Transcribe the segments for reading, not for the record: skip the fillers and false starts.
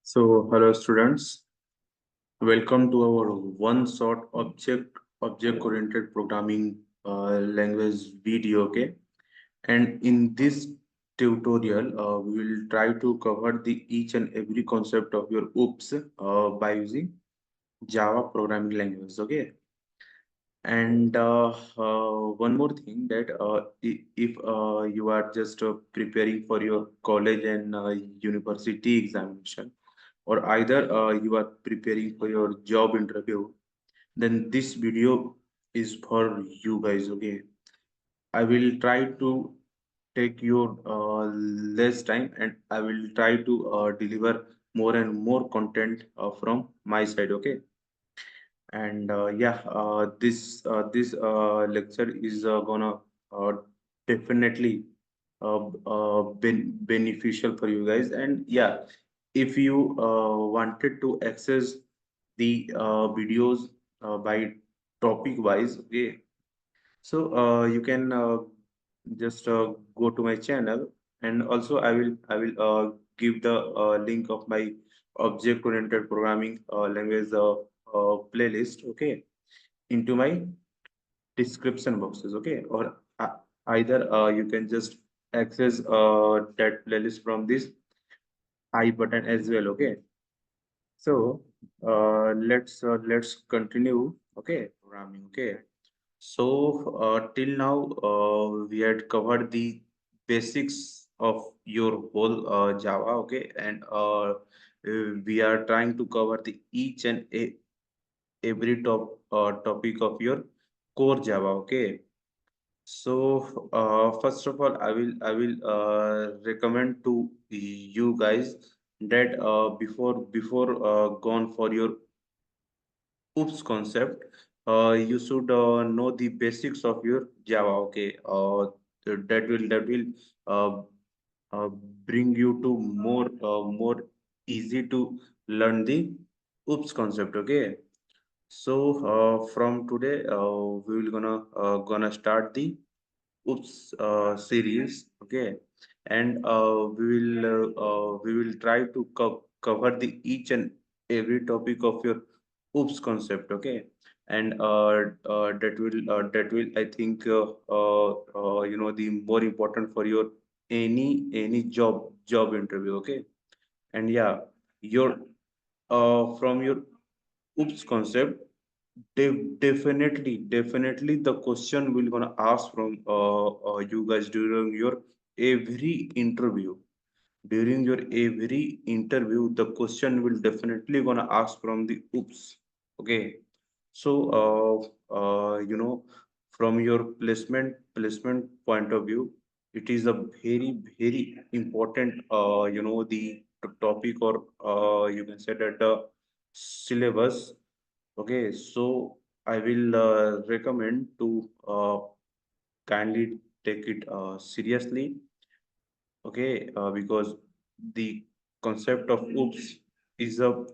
So, hello students, welcome to our one-shot object-oriented programming language video. Okay, and in this tutorial, we will try to cover the each and every concept of your OOPS by using Java programming language. Okay, and one more thing that if you are just preparing for your college and university examination, or either you are preparing for your job interview, then this video is for you guys. Okay, I will try to take your less time, and I will try to deliver more and more content from my side. Okay, and yeah, this lecture is gonna definitely beneficial for you guys. And yeah, if you wanted to access the videos by topic wise, okay, so you can just go to my channel, and also I will give the link of my object oriented programming language playlist, okay, into my description boxes, okay, or either you can just access that playlist from this I button as well. Okay, so let's continue. Okay, programming. Okay, so till now we had covered the basics of your whole Java. Okay, and we are trying to cover the each and every topic of your core Java. Okay, so first of all, I will recommend to you guys that before gone for your OOPS concept, you should know the basics of your Java. Okay, that will uh, uh, bring you to more easy to learn the OOPS concept. Okay, so from today we will gonna start the OOPS series. Okay, and we will try to cover the each and every topic of your OOPS concept. Okay, and that will I think the more important for your any job interview. Okay, and yeah, your from your OOPS concept, definitely the question will gonna ask from you guys during your every interview. During your every interview, the question will definitely gonna ask from the OOPS. Okay, so from your placement point of view, it is a very important the topic, or you can say that syllabus. Okay, so I will recommend to kindly take it seriously. Okay, because the concept of OOPS is a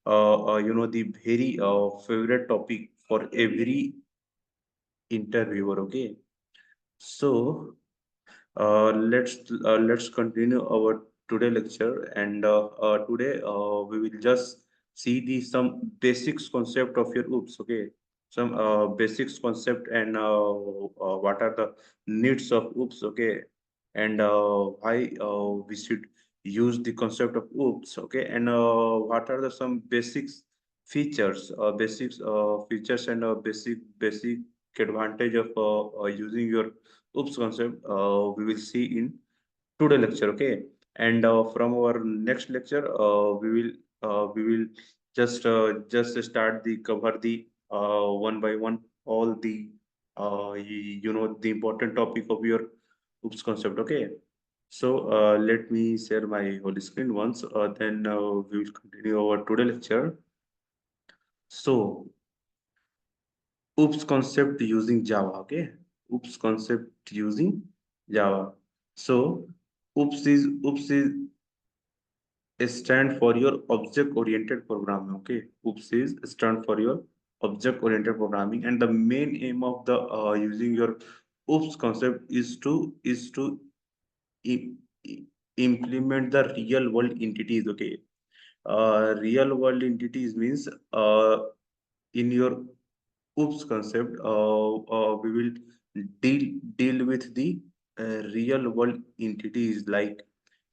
the very favorite topic for every interviewer. Okay, so let's continue our today lecture, and today we will just see the some basics concept of your OOPS. Okay, some basics concept, and what are the needs of OOPS. Okay, and why we should use the concept of OOPS. Okay, and what are the some basics features, and basic advantage of using your OOPS concept, we will see in today lecture. Okay, and from our next lecture, we will just start the cover the one by one all the the important topic of your OOPS concept. Okay, so let me share my whole screen once. Then we will continue our today lecture. So OOPS concept using Java. Okay, OOPS concept using Java. So OOPS is stand for your object oriented programming. Okay, OOPS is stand for your object oriented programming, and the main aim of the using your OOPS concept is to im- implement the real world entities. Okay, Real world entities means in your oops concept, we will deal with the real world entities like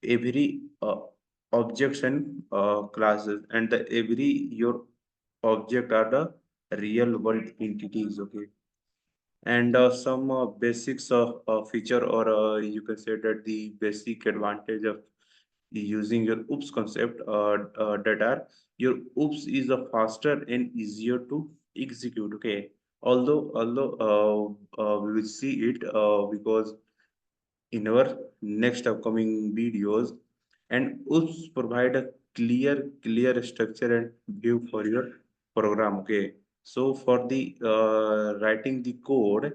every objects and classes, and the every your object are the real world entities. Okay, and some basics of feature, or you can say that the basic advantage of using your oops concept, that are your oops is a faster and easier to execute. Okay, although we will see it because in our next upcoming videos, and oops provide a clear structure and view for your program. Okay, so for the writing the code,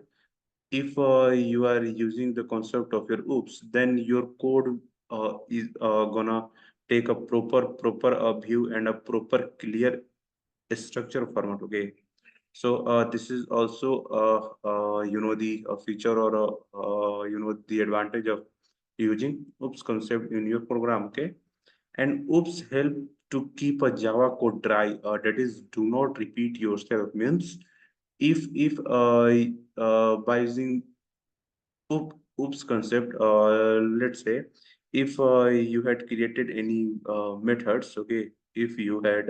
if you are using the concept of your oops, then your code is gonna take a proper view and a proper clear structure format. Okay, so this is also the feature, or the advantage of using oops concept in your program. Okay, and oops help to keep a Java code dry. That is, do not repeat yourself. Means if by using oops concept, let's say if you had created any methods. Okay, if you had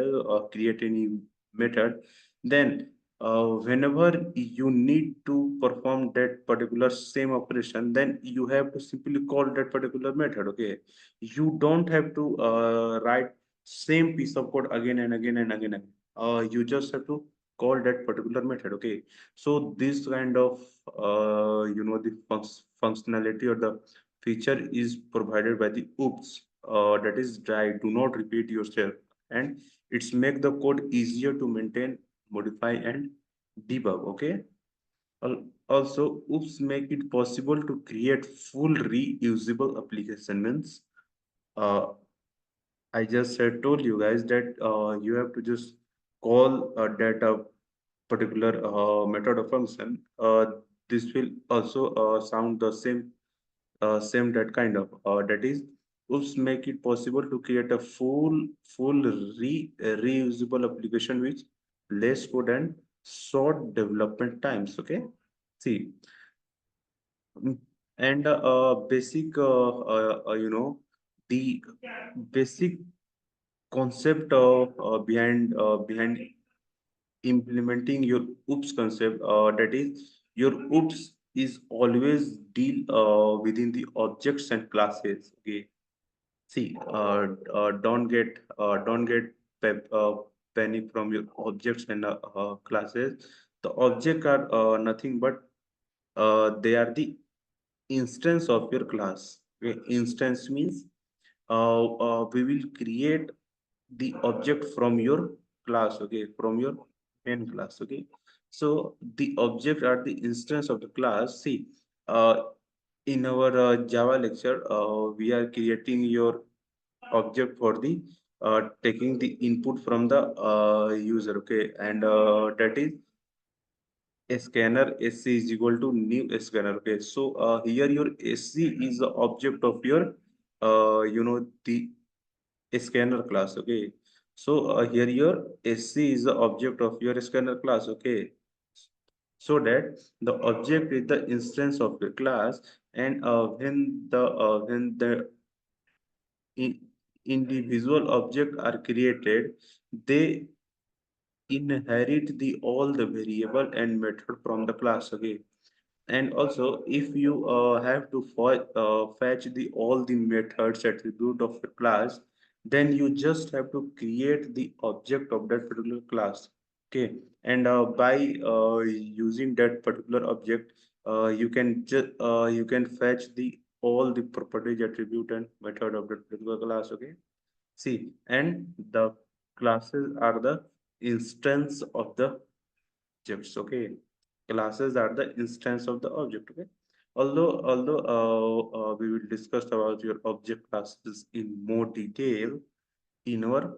create any method, then whenever you need to perform that particular same operation, then you have to simply call that particular method. Okay, you don't have to write same piece of code again and again and again. You just have to call that particular method. Okay, so this kind of the functionality or the feature is provided by the oops, that is dry, do not repeat yourself, and it's make the code easier to maintain, modify, and debug. Okay, also oops make it possible to create full reusable application. Means uh, I just said told you guys that you have to just call that particular method or function. This will also sound the same that kind of that is oops make it possible to create a full reusable application with less code and short development times. Okay, see, mm, and basic the basic concept of behind implementing your oops concept, that is your oops is always deal within the objects and classes. Okay, see, don't get panic from your objects and classes. The object are nothing but they are the instance of your class. Okay, instance means we will create the object from your class. Okay, from your main class. Okay, so the object are the instance of the class. See, uh, in our Java lecture, we are creating your object for the taking the input from the user. Okay, and that is a scanner. SC is equal to new scanner. Okay, so here your SC is the object of your the scanner class. Okay, so here your SC is the object of your scanner class. Okay, so that the object is the instance of the class, and when the in, individual object are created, they inherit the all the variable and method from the class. Okay, and also if you have to fetch the all the methods attribute of the class, then you just have to create the object of that particular class. Okay, and by using that particular object, you can fetch the all the properties attribute and method of that particular class. Okay, see, and the classes are the instance of the objects. Okay, classes are the instance of the object. Okay, although we will discuss about your object classes in more detail in our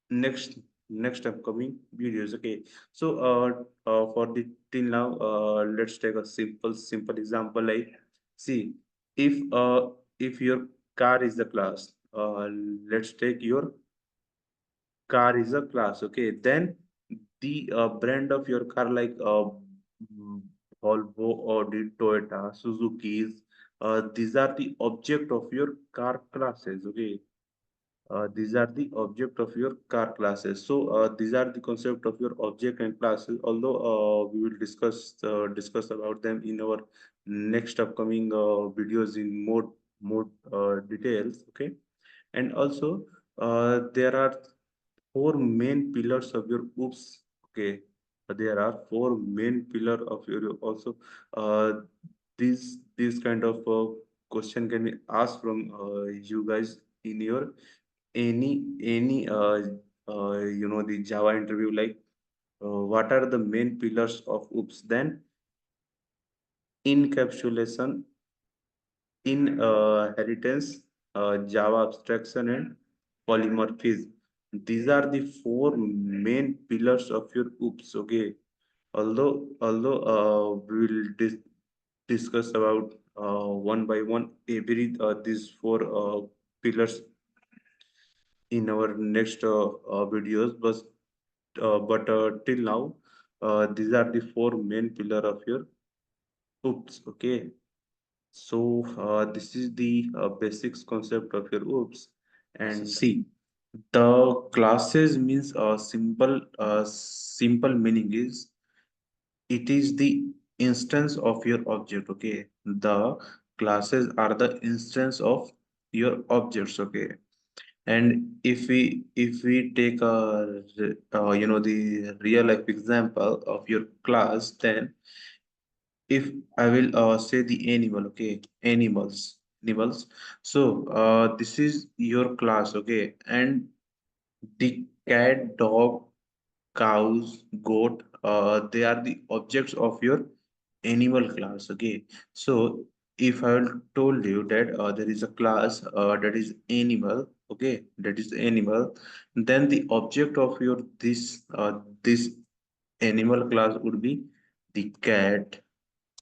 next next upcoming videos. Okay, so for the till now, let's take a simple example. Like, see, if your car is the class, let's take your car is a class. Okay, then the brand of your car, like mm, Volvo, Audi, Toyota, Suzuki's, these are the object of your car classes. Okay, these are the object of your car classes. So these are the concept of your object and classes. Although we will discuss about them in our next upcoming videos in more details. Okay, and also there are four main pillars of your oops. Okay, there are four main pillar of your also. Uh, these kind of question can be asked from you guys in your any the Java interview, like what are the main pillars of oops, then encapsulation, inheritance, Java abstraction, and polymorphism. These are the four main pillars of your oops. Okay, although we will discuss about one by one every these four pillars in our next videos, but till now these are the four main pillar of your oops. Okay, so this is the basics concept of your oops. And see, the classes means simple meaning is it is the instance of your object. Okay, the classes are the instance of your objects. Okay, and if we take a the real life example of your class, then if I will say the animal. Okay, animals. So this is your class. Okay, and the cat, dog, cows, goat, they are the objects of your animal class. Okay, so if I will told you that there is a class that is animal. Okay, that is animal, then the object of your this animal class would be the cat,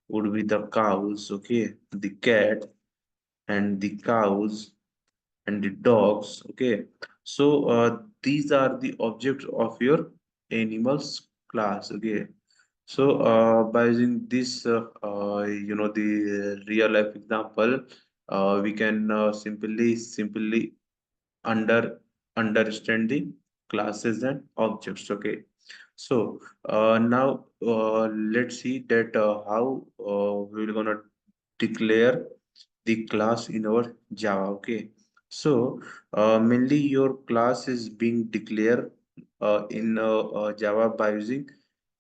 would be the cows. Okay, the cat and the cows and the dogs. Okay, so these are the objects of your animals class. Okay, so by using this the real life example, we can simply under understand the classes and objects. Okay, so now let's see that how we're gonna declare the class in our Java. Okay, so mainly your class is being declared in Java by using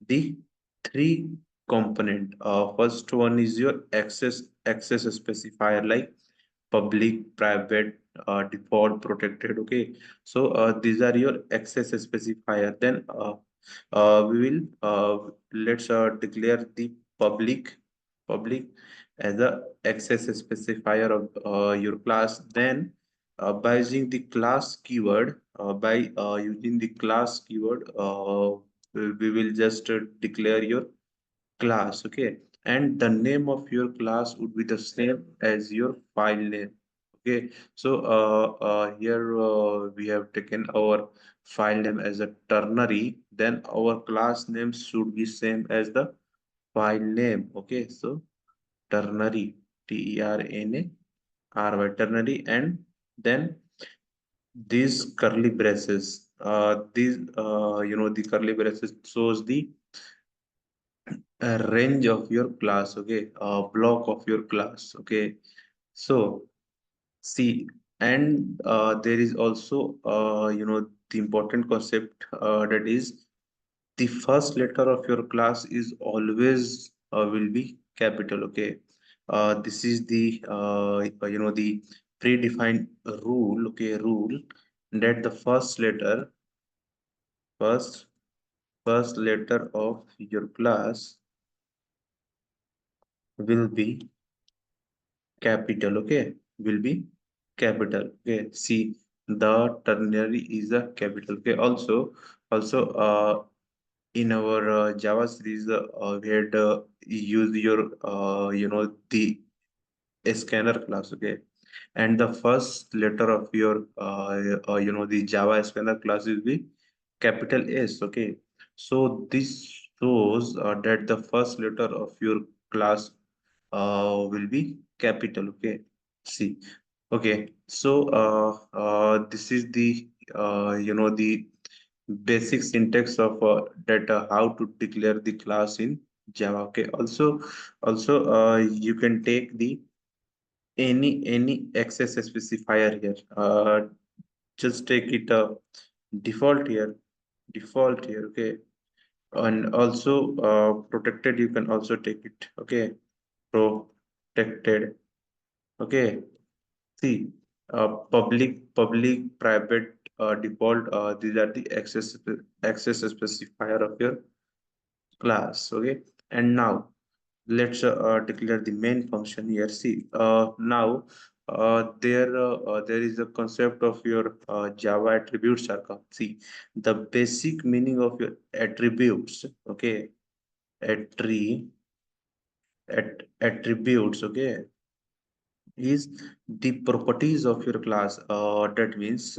the three component. First one is your access specifier, like public, private, default, protected. Okay, so these are your access specifier. Then we will let's declare the public as a access specifier of your class. Then by using the class keyword, by using the class keyword, we will just declare your class. Okay, and the name of your class would be the same as your file name. Okay, so here we have taken our file name as a ternary, then our class name should be same as the file name. Okay, so ternary, ternary, ternary, and then these curly braces, these the curly braces shows the range of your class. Okay, block of your class. Okay, so see, and there is also the important concept that is the first letter of your class is always will be capital. Okay, this is the the predefined rule. Okay, rule that the first first letter of your class will be capital. Okay, will be capital. Okay, see, the ternary is a capital. Okay, also in our Java series, we had used your the scanner class. Okay, and the first letter of your the Java scanner class will be capital S. Okay, so this shows that the first letter of your class will be capital. Okay, see. Okay, so this is the the basic syntax of that how to declare the class in Java. Okay, also you can take the any access specifier here. Just take it default here. Okay, and also protected. You can also take it. Okay, protected. Okay, see, public, private, default. These are the access specifier of your class. Okay, and now let's declare the main function here. See, now there is a concept of your Java attributes are come. See, the basic meaning of your attributes. Okay, attri attributes. Okay, is the properties of your class. That means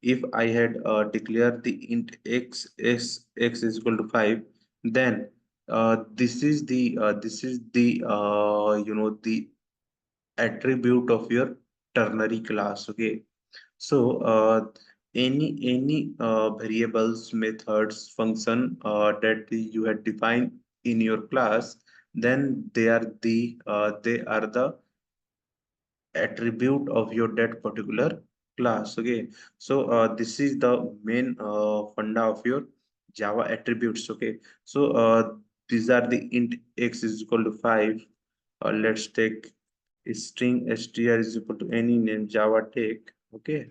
if I had declared the int x is equal to 5, then this is the attribute of your ternary class. Okay, so any variables, methods, function that you had defined in your class, then they are the attribute of your that particular class. Okay, so this is the main funda of your Java attributes. Okay, so these are the int x is equal to 5. Let's take string str is equal to any name Java take. Okay,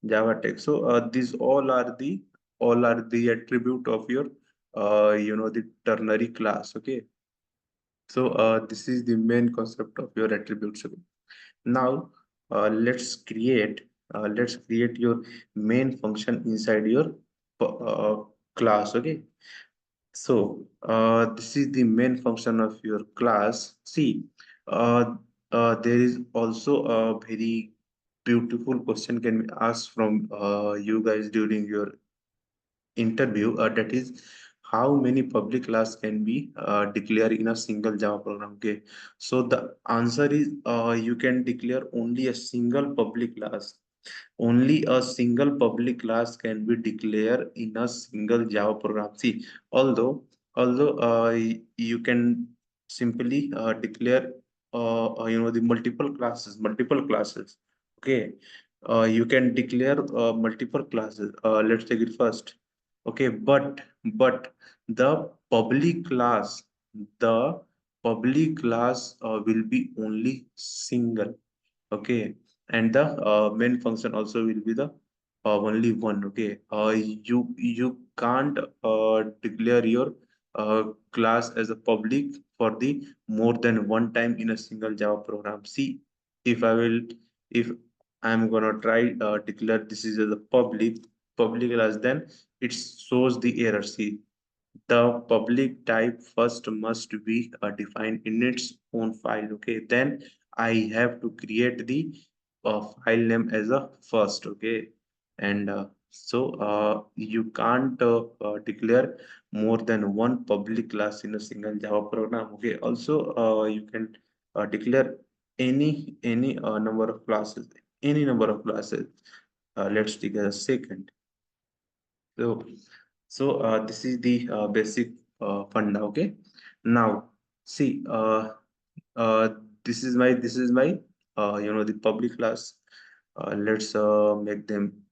Java take. So these all are the attribute of your the ternary class. Okay, so this is the main concept of your attributes. Okay. Now let's create your main function inside your uh, class. Okay, so this is the main function of your class. See, uh, there is also a very beautiful question can be asked from you guys during your interview, that is how many public class can be declared in a single Java program. Okay, so the answer is you can declare only a single public class. Only a single public class can be declared in a single Java program. See, although you can simply declare the multiple classes. Okay, you can declare multiple classes. Let's take it first. Okay, but the public class, the public class will be only single. Okay, and the main function also will be the only one. Okay, you can't declare your class as a public for the more than one time in a single Java program. See, if I'm gonna try declare this is as a public class, then it shows the error. See, the public type first must be defined in its own file. Okay, then I have to create the file name as a first. Okay, and you can't declare more than one public class in a single Java program. Okay, also you can declare any number of classes, any number of classes. Let's take a second. So, so this is the basic funda. Okay. Now, see, uh, this is my the public class. Let's make them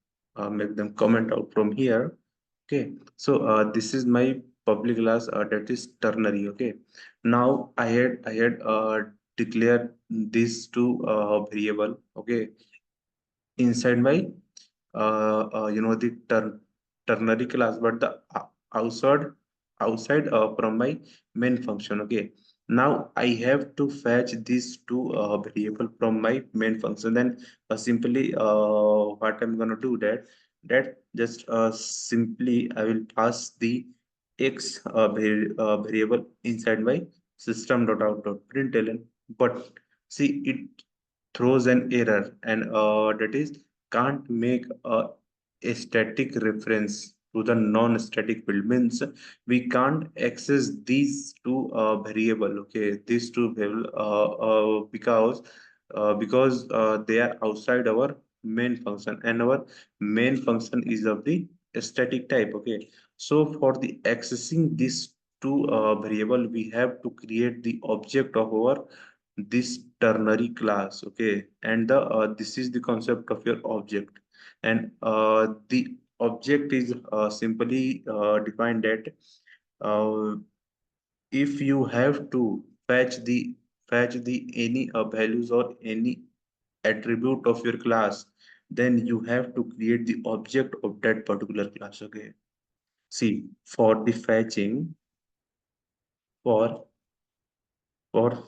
comment out from here. Okay. So this is my public class that is ternary. Okay. Now I had declared these two variable. Okay, inside my the ternary class, but the outside from my main function. Okay, now I have to fetch these two variable from my main function. Then simply what I'm gonna do, that just simply I will pass the x variable inside my system.out.println. But see, it throws an error, and that is can't make a static reference to the non-static field. Means we can't access these two variable. Okay, these two variable because they are outside our main function, and our main function is of the static type. Okay, so for the accessing these two variable, we have to create the object of our this ternary class. Okay, and the this is the concept of your object, and the object is simply defined that uh, if you have to fetch the any values or any attribute of your class, then you have to create the object of that particular class. Okay, see, for the fetching, for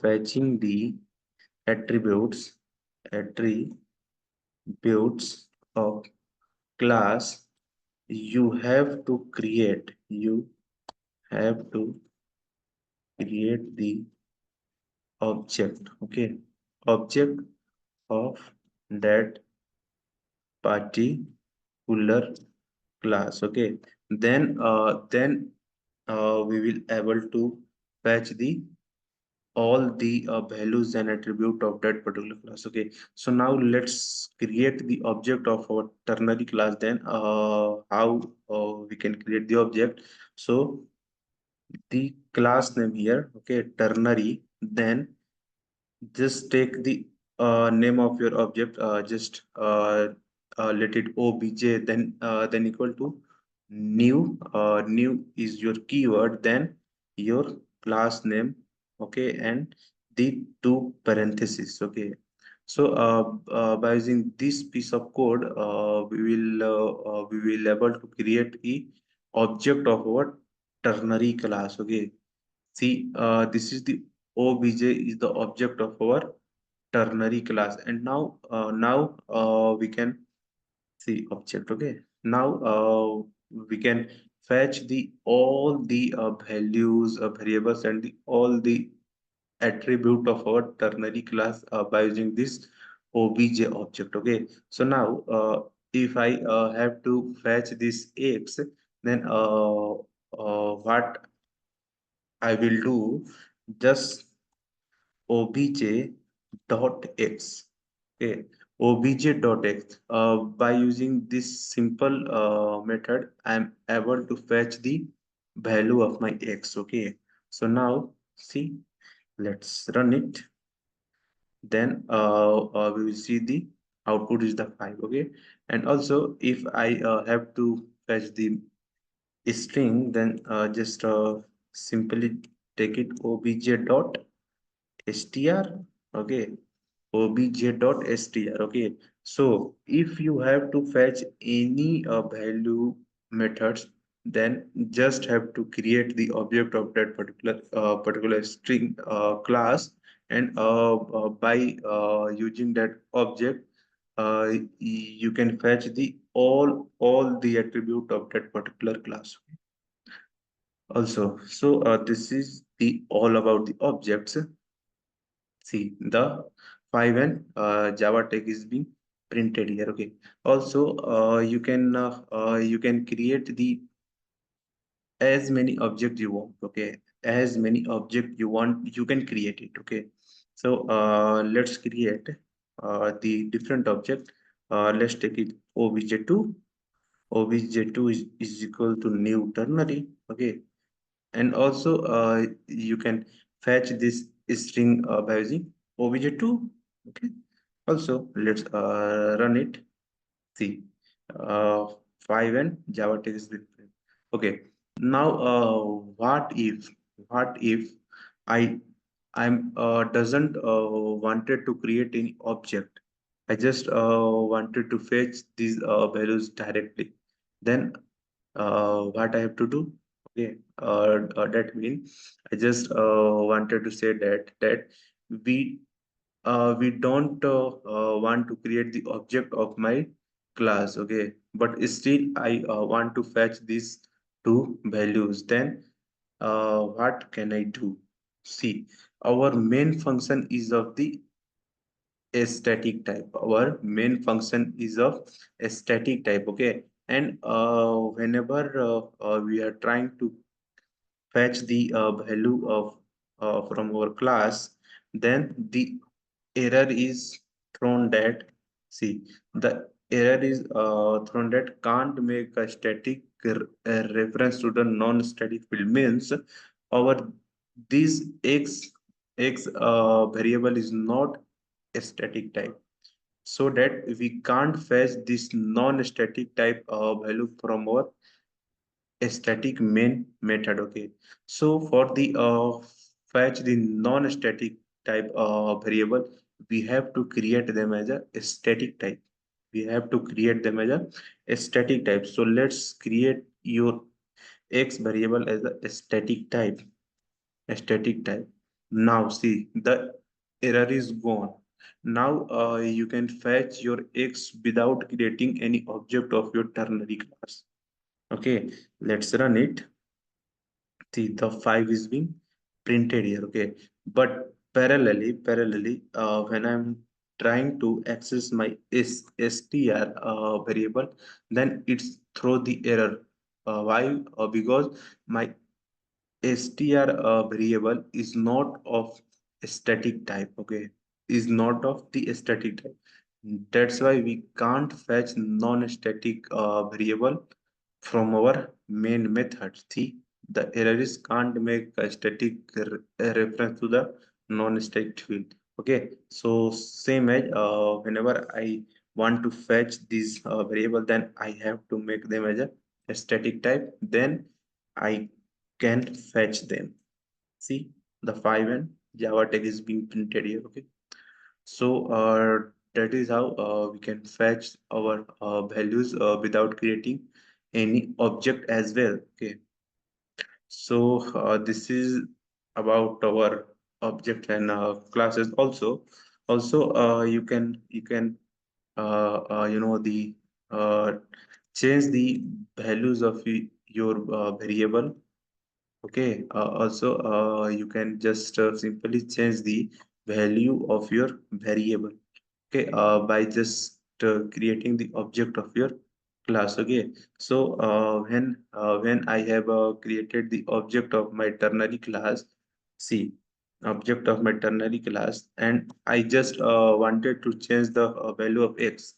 fetching the attributes attributes of class, you have to create the object. Okay, object of that particular class. Okay, then we will able to fetch the all the values and attribute of that particular class. Okay, so now let's create the object of our ternary class. Then how we can create the object. So the class name here, okay, ternary. Then just take the name of your object, just let it obj, then equal to new is your keyword, then your class name. Okay, and the two parentheses. Okay, so by using this piece of code, we will able to create a object of our ternary class. Okay, see, this is the obj is the object of our ternary class, and now we can see object. Okay, now we can fetch the all the values, variables, and the all the attribute of our ternary class by using this obj object. Okay, so now if I have to fetch this x, then what I will do, just obj dot x. Okay, obj dot x. By using this simple method, I am able to fetch the value of my x. Okay, so now see, let's run it. Then we will see the output is the 5. Okay, and also if I have to fetch the string, then just simply take it obj dot str. Okay, obj.str. Okay, so if you have to fetch any value methods, then just have to create the object of that particular string class, and by using that object, you can fetch the all the attribute of that particular class also. So this is the all about the objects. See, the 5 and Java tag is being printed here. Okay. Also, you can create the as many objects you want. Okay, as many object you want, you can create it. Okay. So let's create the different object. Let's take it obj2. Obj2 is equal to new ternary. Okay, and also you can fetch this string by using obj2. Okay, also let's run it. See, uh, 5 and Java text different. Okay, now what if i I'm doesn't wanted to create any object. I just wanted to fetch these values directly. Then what I have to do? Okay, that means I just wanted to say that we we don't want to create the object of my class. Okay, but still I want to fetch these two values. Then what can I do? See, our main function is of the a static type. Our main function is of a static type. Okay, and whenever we are trying to fetch the value of from our class, then the error is thrown that, see, the error is thrown that can't make a static reference to the non-static field, means our this x variable is not a static type, so that we can't fetch this non-static type value from our a static main method. Okay, so for the fetch the non-static type variable, we have to create them as a static type. We have to create them as a static type. So let's create your x variable as a static type. A static type. Now see, the error is gone. Now you can fetch your x without creating any object of your ternary class. Okay, let's run it. See, the 5 is being printed here. Okay, but parallelly when I'm trying to access my str variable, then it's throw the error. Why? Because my str variable is not of static type. Okay, is not of the static type. That's why we can't fetch non-static variable from our main method. See, the error is can't make a static a reference to the non-static field. Okay, so same as whenever I want to fetch this variable, then I have to make them as a static type, then I can fetch them. See, the 5 and java tag is being printed here. Okay, so that is how we can fetch our values without creating any object as well. Okay, so this is about our object and classes. Also you can the uh, change the values of your variable. Okay, also you can just simply change the value of your variable. Okay, by just creating the object of your class. Okay, so when I have created the object of my ternary class, see, object of my ternary class, and I just wanted to change the value of x.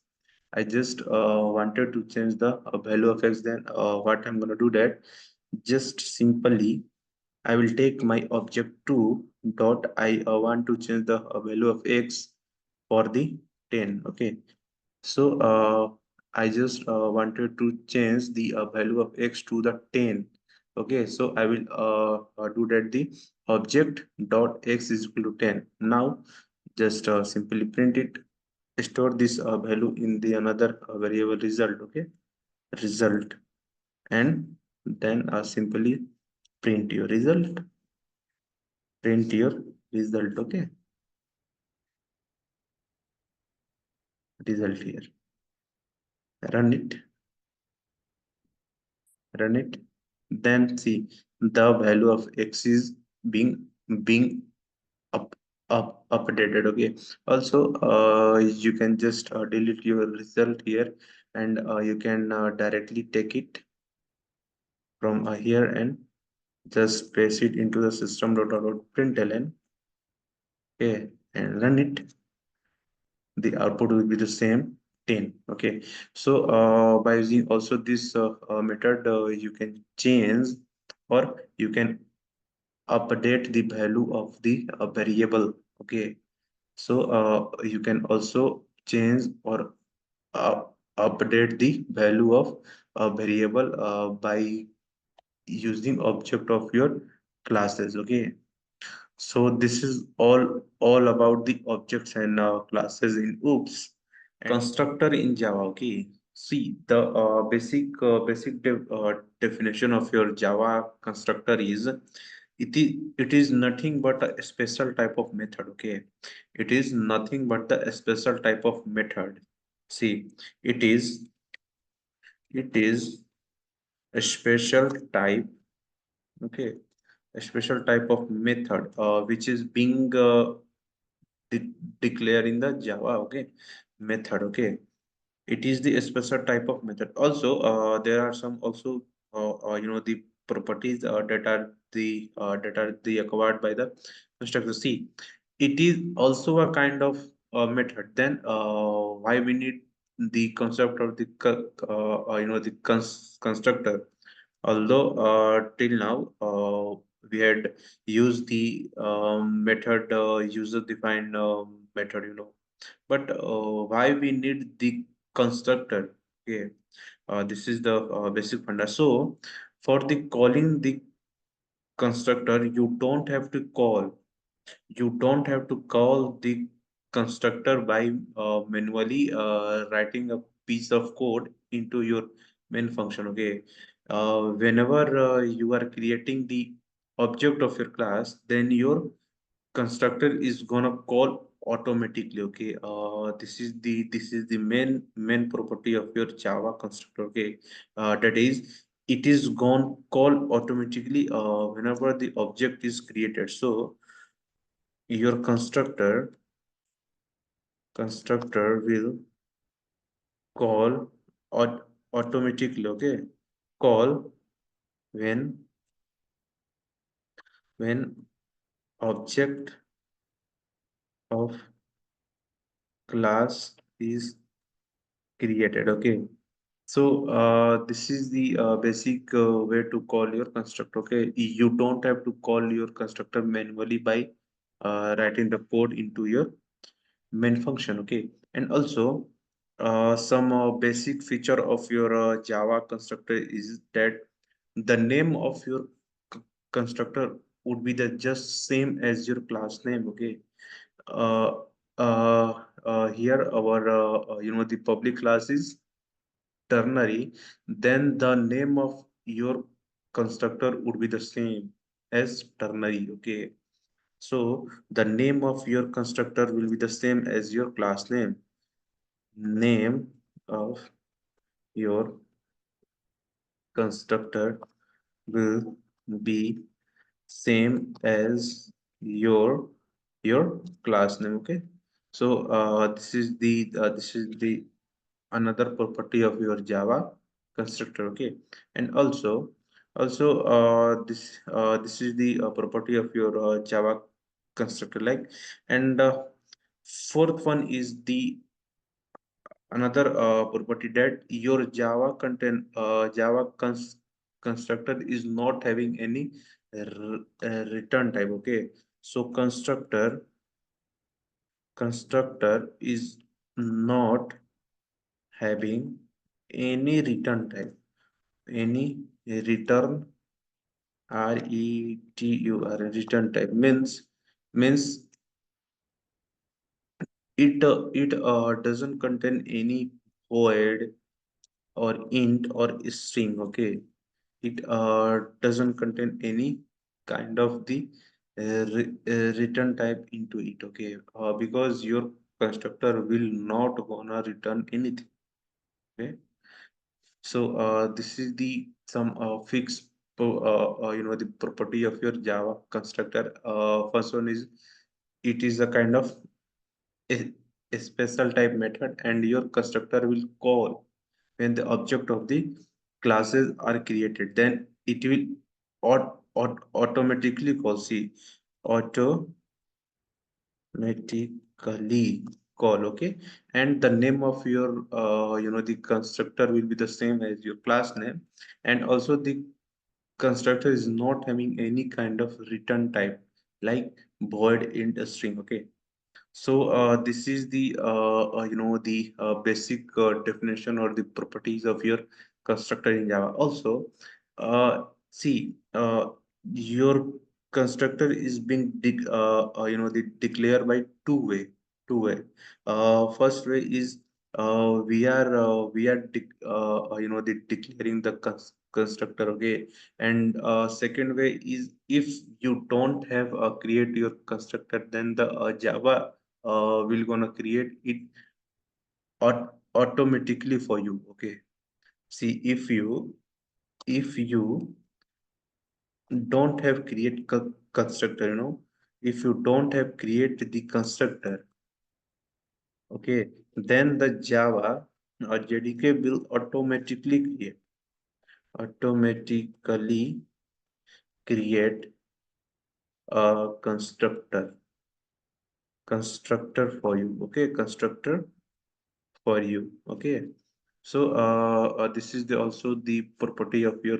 I just wanted to change the value of x. Then what I'm gonna do that, just simply I will take my object 2 dot I want to change the value of x for the 10. Okay, so I just wanted to change the value of x to the 10. Okay, so I will do that the object dot x is equal to 10. Now just simply print it, store this value in the another variable result. Okay, result, and then simply print your result. Print your result. Okay, result here. Run it. Run it. Then see, the value of x is being up updated. Okay, also you can just delete your result here, and you can directly take it from here and just paste it into the system.out.println. Okay, and run it. The output will be the same, 10. Okay, so by using also this method, you can change, or you can update the value of the variable. Okay, so you can also change or uh, update the value of a variable by using object of your classes. Okay, so this is all about the objects and classes in OOPS. Constructor in Java. Okay, see, the basic definition of your Java constructor is, it is nothing but a special type of method. Okay, it is nothing but the special type of method. See, it is a special type. Okay, a special type of method which is being de declare in the Java, okay, method, okay. It is the special type of method. Also, there are some also, the properties that are the acquired by the constructor. See, it is also a kind of method. Then, why we need the concept of the the constructor? Although till now we had used the method user defined method, but why we need the constructor? Okay, this is the basic funda. So for the calling the constructor, you don't have to call the constructor by manually writing a piece of code into your main function. Okay, whenever you are creating the object of your class, then your constructor is gonna call automatically. Okay, this is the main property of your Java constructor. Okay, that is, it is gonna call automatically whenever the object is created. So your constructor will call automatically. Okay, call when when object of class is created. Okay, so this is the basic way to call your constructor. Okay, you don't have to call your constructor manually by writing the code into your main function. Okay, and also some basic feature of your Java constructor is that the name of your constructor would be the just same as your class name. Okay, uh, here our the public class is ternary, then the name of your constructor would be the same as ternary. Okay, so the name of your constructor will be the same as your class name. Name of your constructor will be same as your class name. Okay, so this is the another property of your Java constructor. Okay, and also this is the property of your Java constructor, like. And fourth one is the another property that your Java constructor is not having any return type. Okay, so constructor is not having any return type, any return, return type means it doesn't contain any void or int or string. Okay, it doesn't contain any kind of the return type into it. Okay, because your constructor will not gonna return anything. Okay, so this is the some fixed the property of your Java constructor. First one is, it is a kind of a, a special type method, and your constructor will call when the object of the classes are created. Then it will automatically call. See, automatically call. Okay, and the name of your the constructor will be the same as your class name, and also the constructor is not having any kind of return type like void, int, string. Okay, so this is the basic definition or the properties of your constructor in Java. Also, see, your constructor is being declared by two way. First way is we are declaring the constructor. Okay, and second way is, if you don't have create your constructor, then the Java will gonna create it automatically for you. Okay, see, if you don't have create constructor, if you don't have create the constructor, okay, then the Java or JDK will automatically create a constructor for you. Okay, constructor for you. Okay, so this is the also the property of your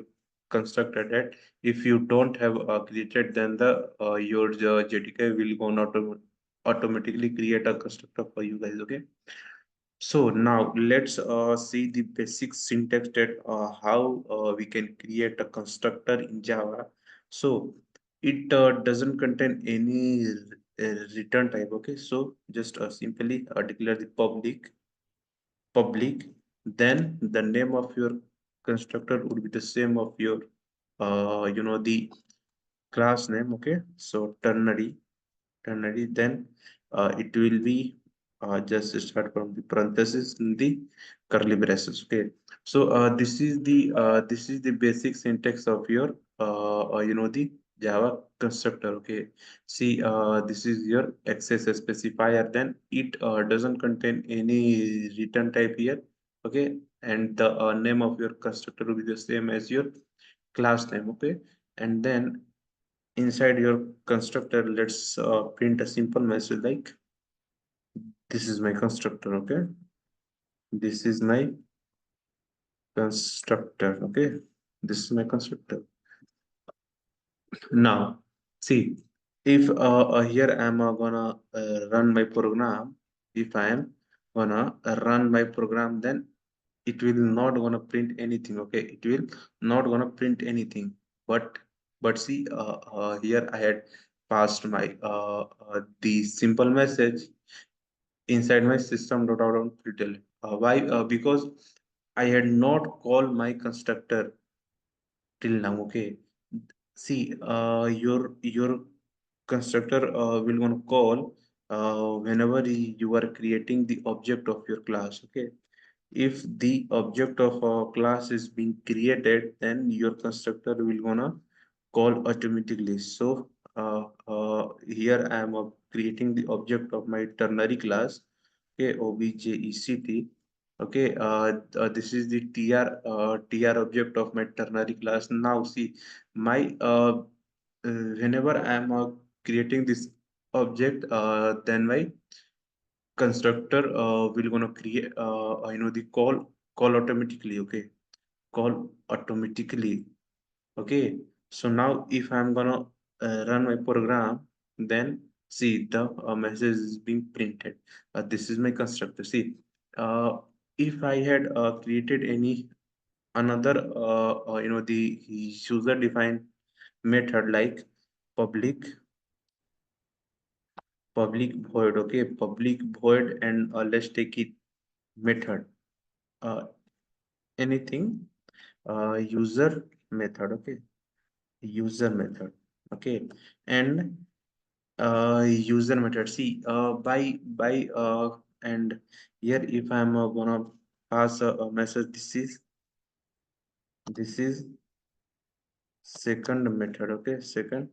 constructor, that if you don't have created, then the your JDK will go automatically create a constructor for you guys. Okay, so now let's see the basic syntax, that how we can create a constructor in Java. So it doesn't contain any return type. Okay, so just simply declare the public, then the name of your constructor would be the same of your the class name. Okay, so ternary, then it will be just start from the parenthesis in the curly braces. Okay, so this is the basic syntax of your the Java constructor. Okay, see, this is your access specifier, then it doesn't contain any return type here. Okay, and the name of your constructor will be the same as your class name. Okay, and then inside your constructor, let's print a simple message like, this is my constructor. Okay, this is my constructor. Okay, this is my constructor. Now see, if here I'm gonna run my program, if I am gonna run my program, then it will not gonna print anything. Okay, it will not gonna print anything, but see, here I had passed my the simple message inside my system.out.println. Why? Because I had not called my constructor till now. Okay, see, your constructor will gonna call whenever you are creating the object of your class. Okay, if the object of a class is being created, then your constructor will gonna call automatically. So here I am creating the object of my ternary class. Okay, object. Okay, this is the tr object of my ternary class. Now see, my whenever I am creating this object, then my constructor will gonna create the call automatically. Okay, call automatically. Okay, so now if I'm gonna run my program, then see the message is being printed. This is my constructor. See, uh, if I had created any another the user defined method like public void. Okay, public void, and let's take it method, uh, anything, user method. Okay, user method. Okay, and user method, see, and here if I'm gonna pass a message, this is second method. Okay, second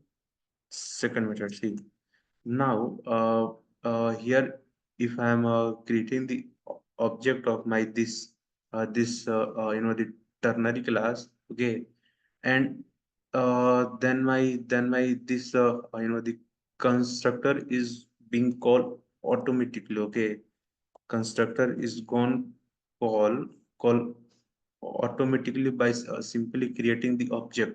method. See, now here if I'm creating the object of my this the ternary class. Okay, and then my this the constructor is being called automatically. Okay, constructor is gone call automatically by simply creating the okay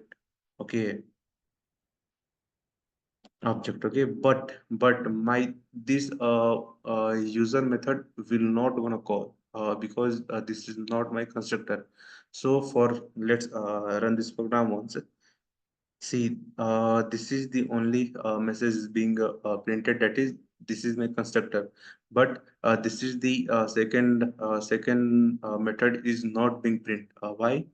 object. Okay, but my this user method will not gonna call because this is not my constructor. So for let's run this program once. See, this is the only message is being printed, that is, this is my constructor. But this is the second method is not being print. Why?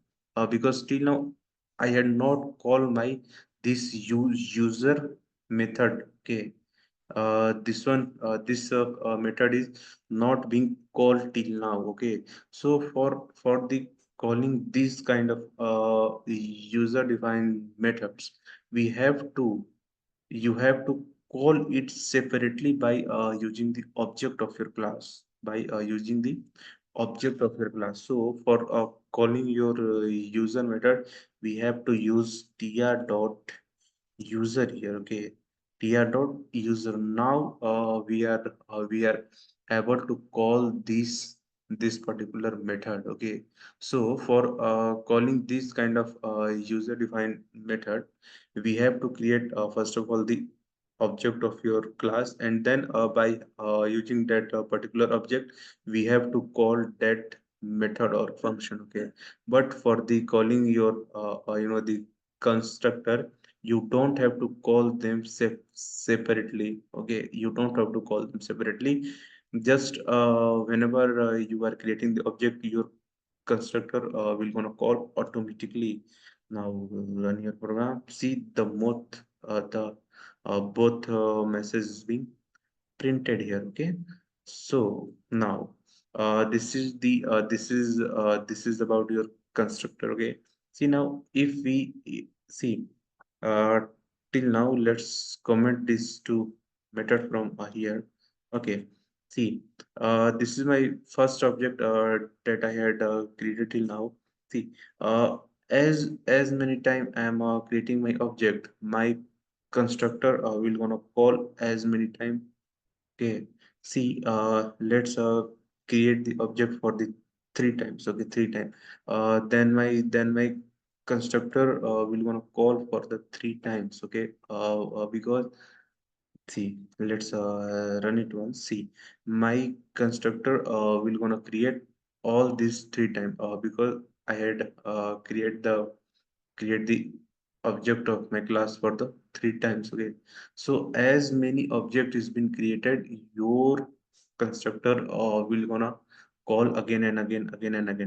Because till now I had not called my this user method. Okay, this method is not being called till now. Okay, so for the calling this kind of user defined methods, we have to you have to call it separately by using the object of your class, by using the object of your class. So for calling your user method, we have to use tr dot user here. Okay, tr dot user. Now we are able to call this particular method. Okay, so for calling this kind of user defined method, we have to create first of all the object of your class, and then by using that particular object, we have to call that method or function. Okay, but for the calling your the constructor, you don't have to call them separately. Okay, you don't have to call them separately. Just whenever you are creating the object, your constructor will gonna call automatically. Now run your program, see the the both messages being printed here. Okay, so now this is about your constructor. Okay, see now if we see uh, till now, let's comment these two method from here. Okay, see, this is my first object that I had created till now. See, uh, as many time I am creating my object, my constructor will gonna call as many time. Okay, see, let's create the object for the three times. Okay, three times. Then my constructor will gonna call for the three times. Okay, because see, let's run it once. See, my constructor will gonna create all these three times because I had create the object of my class for the three times. Okay, so as many object is been created, your constructor will gonna call again and again.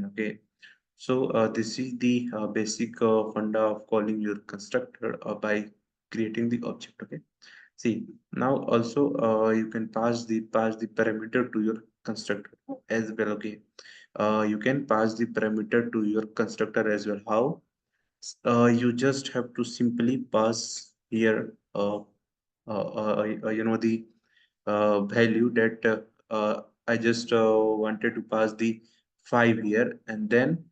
Okay, so this is the basic funda of calling your constructor by creating the object. Okay, see, now also you can pass the parameter to your constructor as well. Okay, you can pass the parameter to your constructor as well. How? You just have to simply pass here the value that I just wanted to pass the 5 here, and then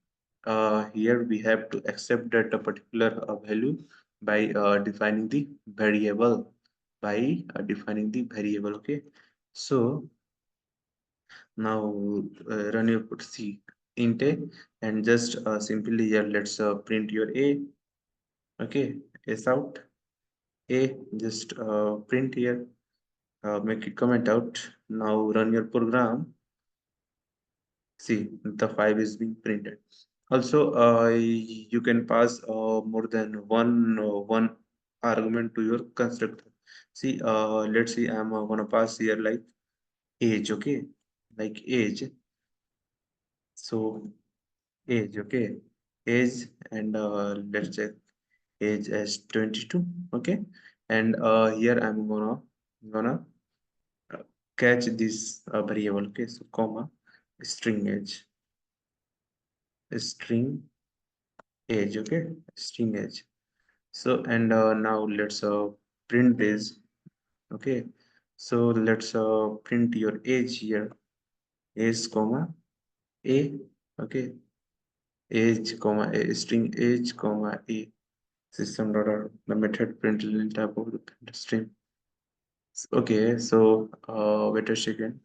here we have to accept that a particular value by defining the variable, okay, so now run your put c int a, and just simply here let's print your a. Okay, s out a, just print here, make a comment out. Now run your program. See, the 5 is being printed. Also, you can pass more than one argument to your constructor. See, let's see, I'm gonna pass here like age. Okay, like age. So age, okay, age, and let's check age as 22. Okay, and here I'm gonna uh, catch this variable. Okay, so comma string age, string age. Okay, string age. So and now let's print this. Okay, so let's print your age here, age comma a. Okay, age comma a, string age comma a, system dot out the method print type of the print string. Okay, so wait a second.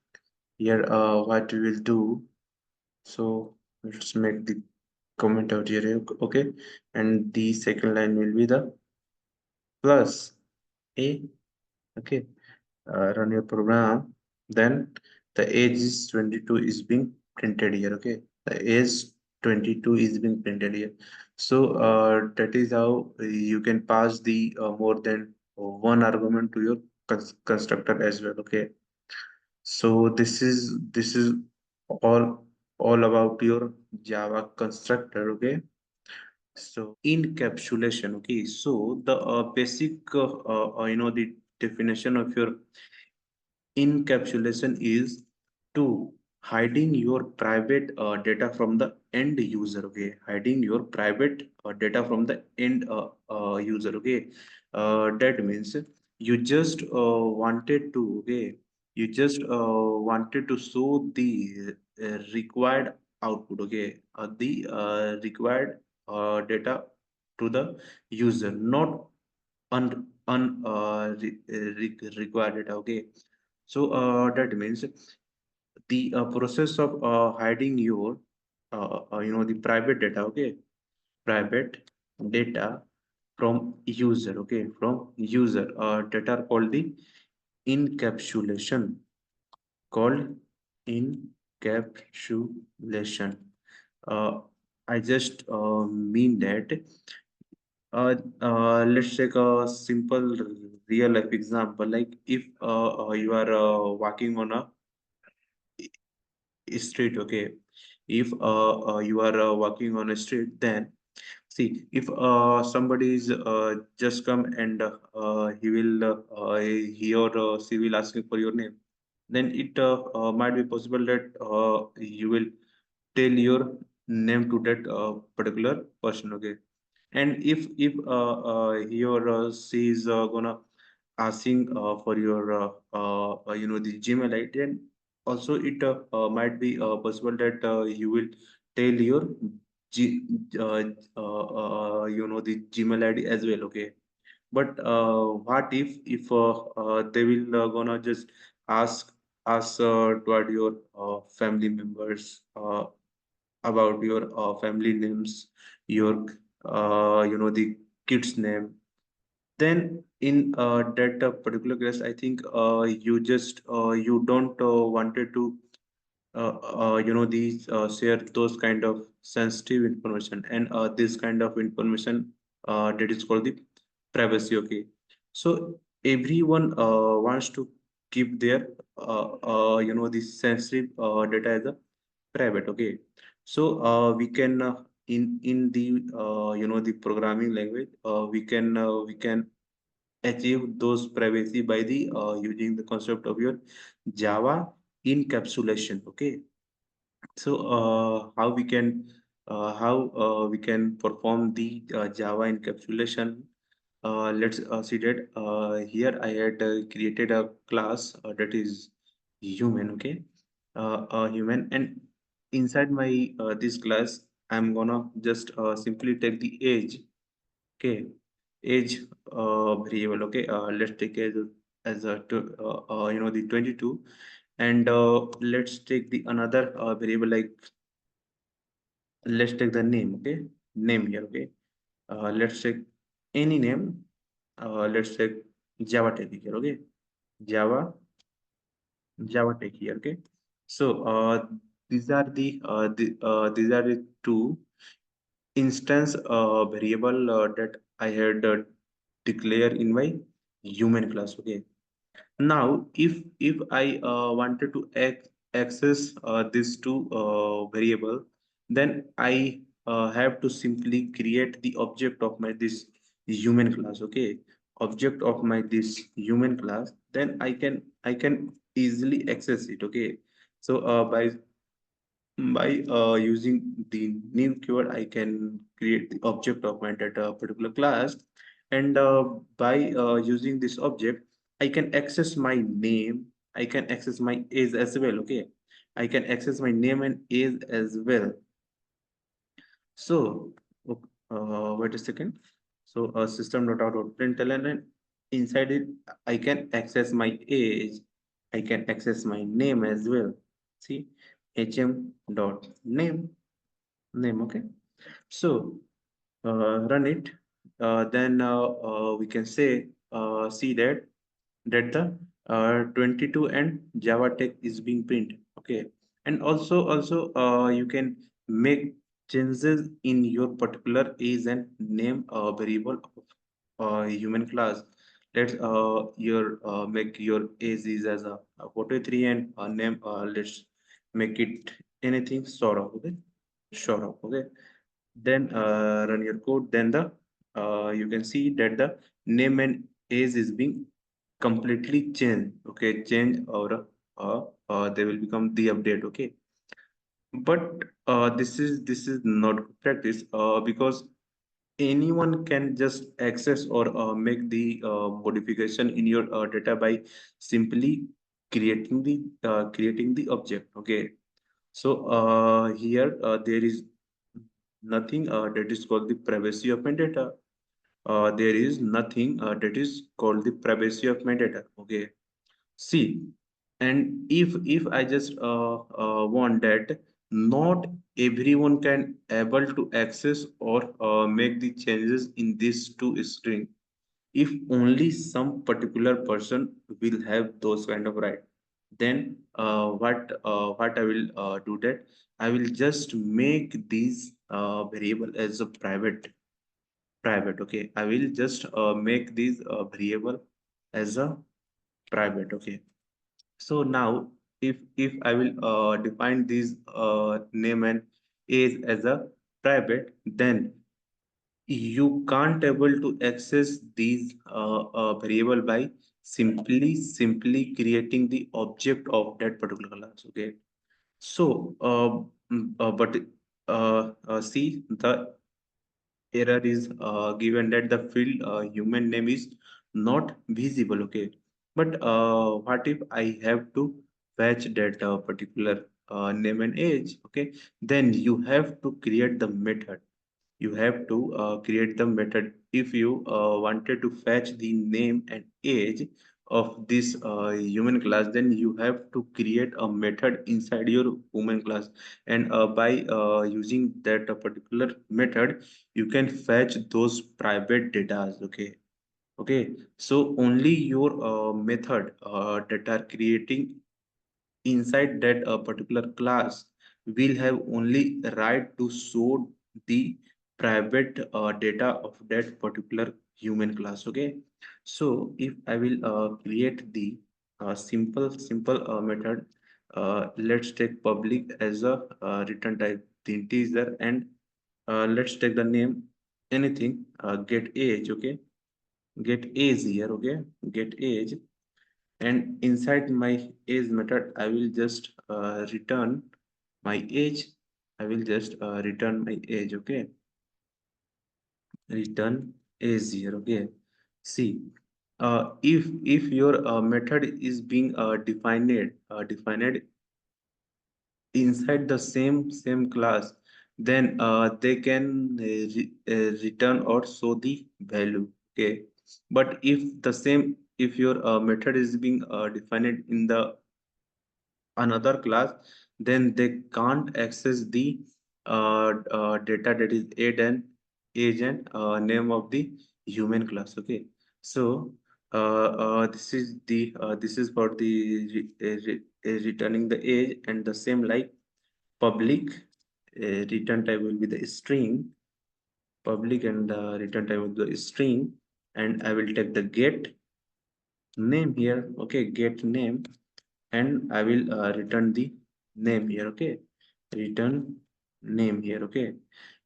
Here what we will do, so let's make the comment out here. Okay, and the second line will be the plus a. Okay, run your program. Then the age is 22 is being printed here. Okay, the age 22 is being printed here. So that is how you can pass the more than one argument to your constructor as well. Okay, so this is all about your Java constructor. Okay, so encapsulation. Okay, so the basic the definition of your encapsulation is to hiding your private data from the end user. Okay, hiding your private data from the end user. Okay, that means you just wanted to, okay, you just wanted to show the required output, okay, the required data to the user, not required data, okay. So that means the process of hiding your the private data, okay, private data from user, okay, from user, data are called the encapsulation, called encapsulation. uh, I just mean that let's take a simple real life example, like if you are walking on a street, okay, if you are walking on a street, then see, if somebody is just come and he or she will asking for your name, then it might be possible that you will tell your name to that particular person, okay. And if he or she is gonna asking for your the Gmail ID, then also it might be possible that you will tell your G, the Gmail ID as well, okay. But what if they will gonna just ask us toward your family members about your family names, your the kids name, then in that particular case, I think you don't wanted to these share those kind of sensitive information, and this kind of information that is called the privacy, okay. So everyone wants to keep their the sensitive data as a private, okay. So we can in the the programming language, we can achieve those privacy by the using the concept of your Java encapsulation, okay. So how we can perform the Java encapsulation? Let's see that here I had created a class that is human, okay, human, and inside my this class I'm gonna just simply take the age, okay, age variable, okay. Let's take age as the 22, and let's take the another variable, like let's take the name, okay, name here, okay. Let's take any name, let's take Java tech here, okay. java Java tech here, okay. So these are the two instance variable that I had declare in my human class, okay. Now, if I wanted to access these two variable, then I have to simply create the object of my this human class, okay. Object of my this human class, then I can easily access it, okay. So by using the new keyword, I can create the object of my data particular class, and by using this object, I can access my name, I can access my age as well, okay. I can access my name and age as well. So wait a second. So system.out.println, and inside it I can access my age, I can access my name as well. See, hm.name, okay. So run it, then we can say see that the 22 and Java tech is being printed, okay. And also you can make changes in your particular age and name variable of human class. Let's your make your age is as a 43, and name let's make it anything sort of, okay, sort of, okay. Then run your code, then the you can see that the name and age is being completely changed, okay, change, or they will become the update, okay. But this is not good practice, because anyone can just access or make the modification in your data by simply creating the object. Okay, so here there is nothing that is called the privacy of my data. There is nothing that is called the privacy of my data. Okay, see, and if I just want that not everyone can able to access or make the changes in this two string, if only some particular person will have those kind of right, then what I will do that I will just make these variable as a private. Okay, I will just make these variable as a private. Okay, so now if I will define this name and age as a private, then you can't able to access these variable by simply creating the object of that particular class. Okay, so but see, the error is given that the field human name is not visible. Okay, but what if I have to fetch that particular name and age? Okay, then you have to create the method. You have to create the method. If you wanted to fetch the name and age of this human class, then you have to create a method inside your human class, and by using that particular method you can fetch those private data. Okay, okay, so only your method that are creating inside that particular class will have only right to show the private data of that particular human class. Okay, so if I will create the simple method, let's take public as a return type the integer, and let's take the name anything, get age. Okay, get age here. Okay, get age, and inside my age method I will just return my age. I will just return my age. Okay, return age here. Okay, see, if your method is being defined inside the same class, then they can return or show the value. Okay, but if your method is being defined in the another class, then they can't access the data that is agent name of the human class. Okay, so this is for the returning the age, and the same like public return type will be the string public, and the return type will be the string, and I will take the get name here. Okay, get name, and I will return the name here. Okay, return name here. Okay,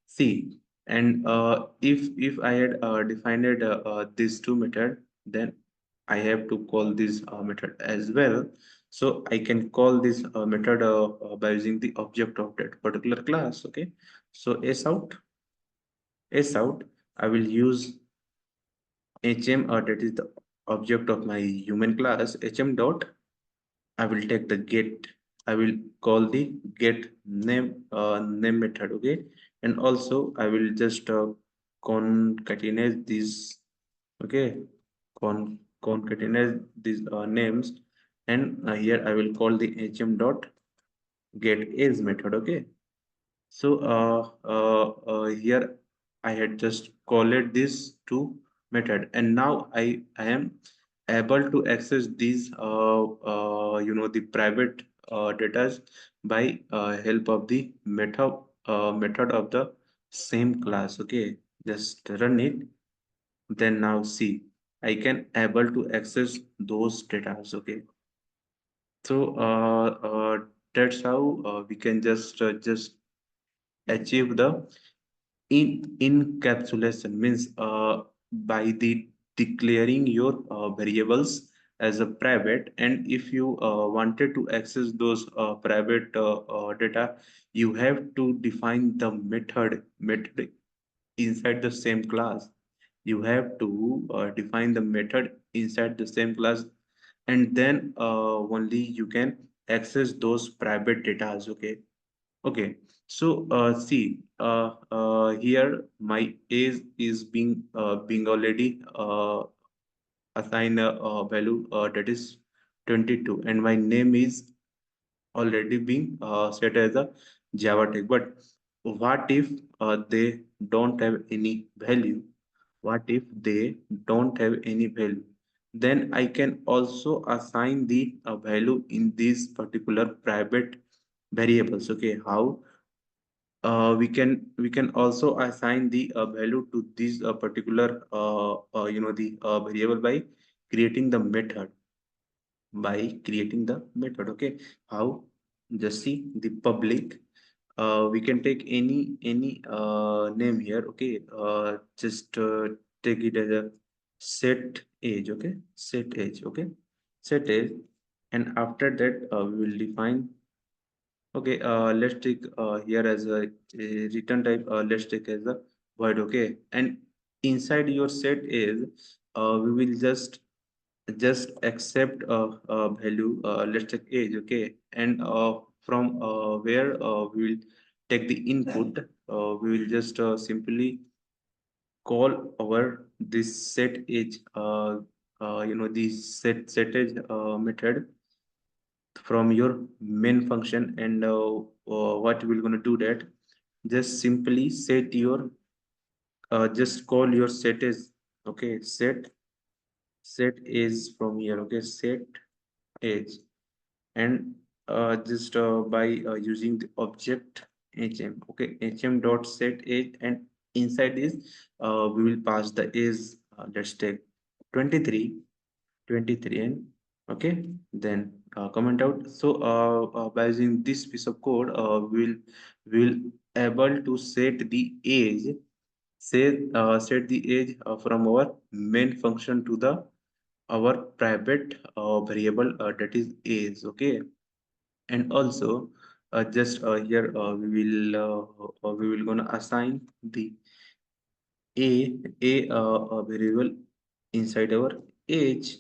see, and if I had defined these two method, then I have to call this method as well. So I can call this method by using the object of that particular class. Okay, so s out, I will use hm, that is the object of my human class, hm dot. I will take the get. I will call the get name method. Okay, and also I will just concatenate these. Okay, concatenate these names, and here I will call the hm dot get age method. Okay, so here I had just called this to method, and now I am able to access these the private data by help of the method of the same class. Okay, just run it. Then now see, I can able to access those data. Okay, so that's how we can just achieve the encapsulation, means by the declaring your variables as a private, and if you wanted to access those private data, you have to define the method inside the same class. You have to define the method inside the same class, and then only you can access those private data. Okay. Okay. So see here my age is being already assigned a value that is 22, and my name is already being set as a Java tag. But what if they don't have any value? What if they don't have any value? Then I can also assign the value in these particular private variables. Okay, how? We can also assign the value to this particular the variable by creating the method okay. How? Just see the public. We can take any name here. Okay, just take it as a set age. Okay, set age. Okay, set age. And after that we will define. Okay, let's take here as a return type. Let's take as a void. Okay, and inside your set is we will just accept a value. Let's take age. Okay, and from where we will take the input. We will just simply call our this set age. The set age method from your main function, and what we're gonna do that, just simply set your just call your set is. Okay, set is from here. Okay, set age. And just by using the object hm. Okay, hm dot set age, and inside this we will pass the age. Let's take 23. 23. And okay, then comment out. So by using this piece of code we'll able to set the age, set the age from our main function to the our private variable that is age. Okay, and also just here we will gonna assign the a variable inside our age.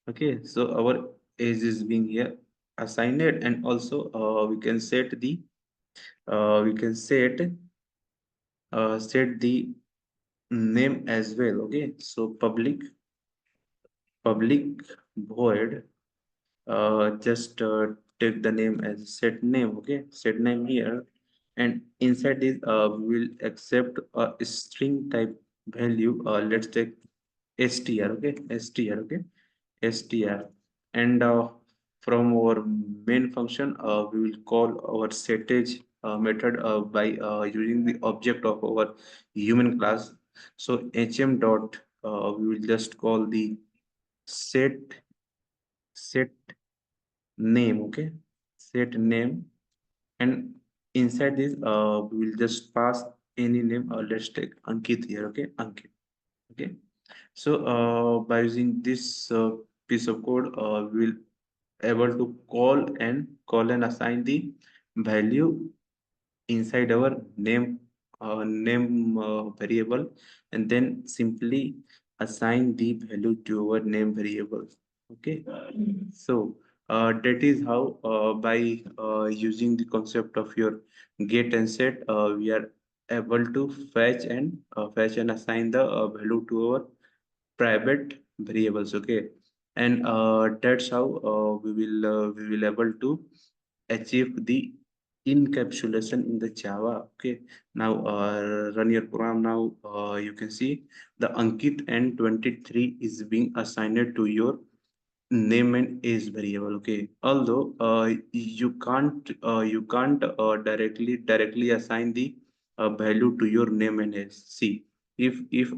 Okay, so our age is being here assigned, and also we can set the we can set the name as well. Okay, so public void, just take the name as set name. Okay, set name here, and inside this we will accept a string type value. Let's take str. Okay, str. Okay, str. And from our main function we will call our setage method by using the object of our human class. So hm dot we will just call the set name. Okay, set name. And inside this we will just pass any name. Let's take Ankit here. Okay, Ankit. Okay, so by using this piece of code we will able to call and assign the value inside our name variable, and then simply assign the value to our name variable. Okay, so that is how by using the concept of your get and set we are able to fetch and assign the value to our private variables. Okay, and that's how we will able to achieve the encapsulation in the Java. Okay, now run your program. Now you can see the Ankit and 23 is being assigned to your name and age variable. Okay, although you can't directly assign the value to your name and age. See, if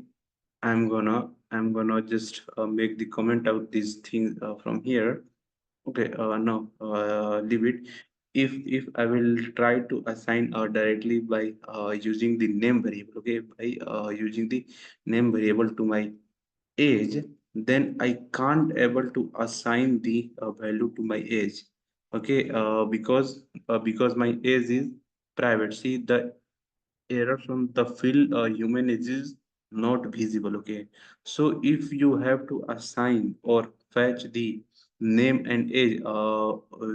I'm gonna just make the comment out these things from here. Okay, no, leave it. If I will try to assign directly by using the name variable. Okay, by using the name variable to my age, then I can't able to assign the value to my age. Okay, because my age is private. See, the error from the field human is not visible. Okay, so if you have to assign or fetch the name and age,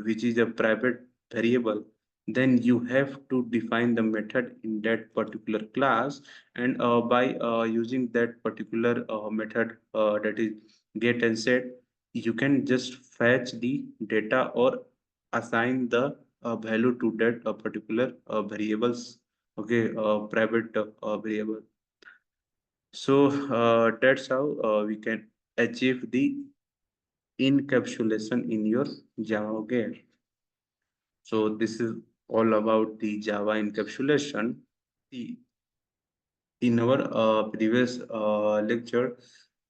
which is a private variable, then you have to define the method in that particular class, and by using that particular method, that is get and set, you can just fetch the data or assign the value to that particular variables. Okay, private variable. So that's how we can achieve the encapsulation in your Java. Okay, so this is all about the Java encapsulation. The In our previous lecture,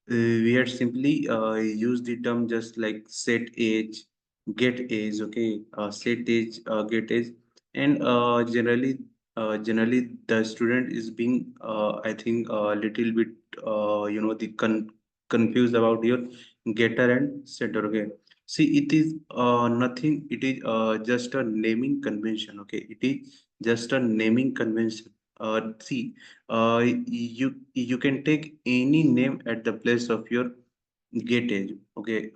we had simply used the term just like set age, get age, okay, set age, get age, and generally the student is being, I think, a little bit, the confused about your getter and setter, okay. See, it is nothing. It is just a naming convention, okay. It is just a naming convention. See, you can take any name at the place of your get age. Okay.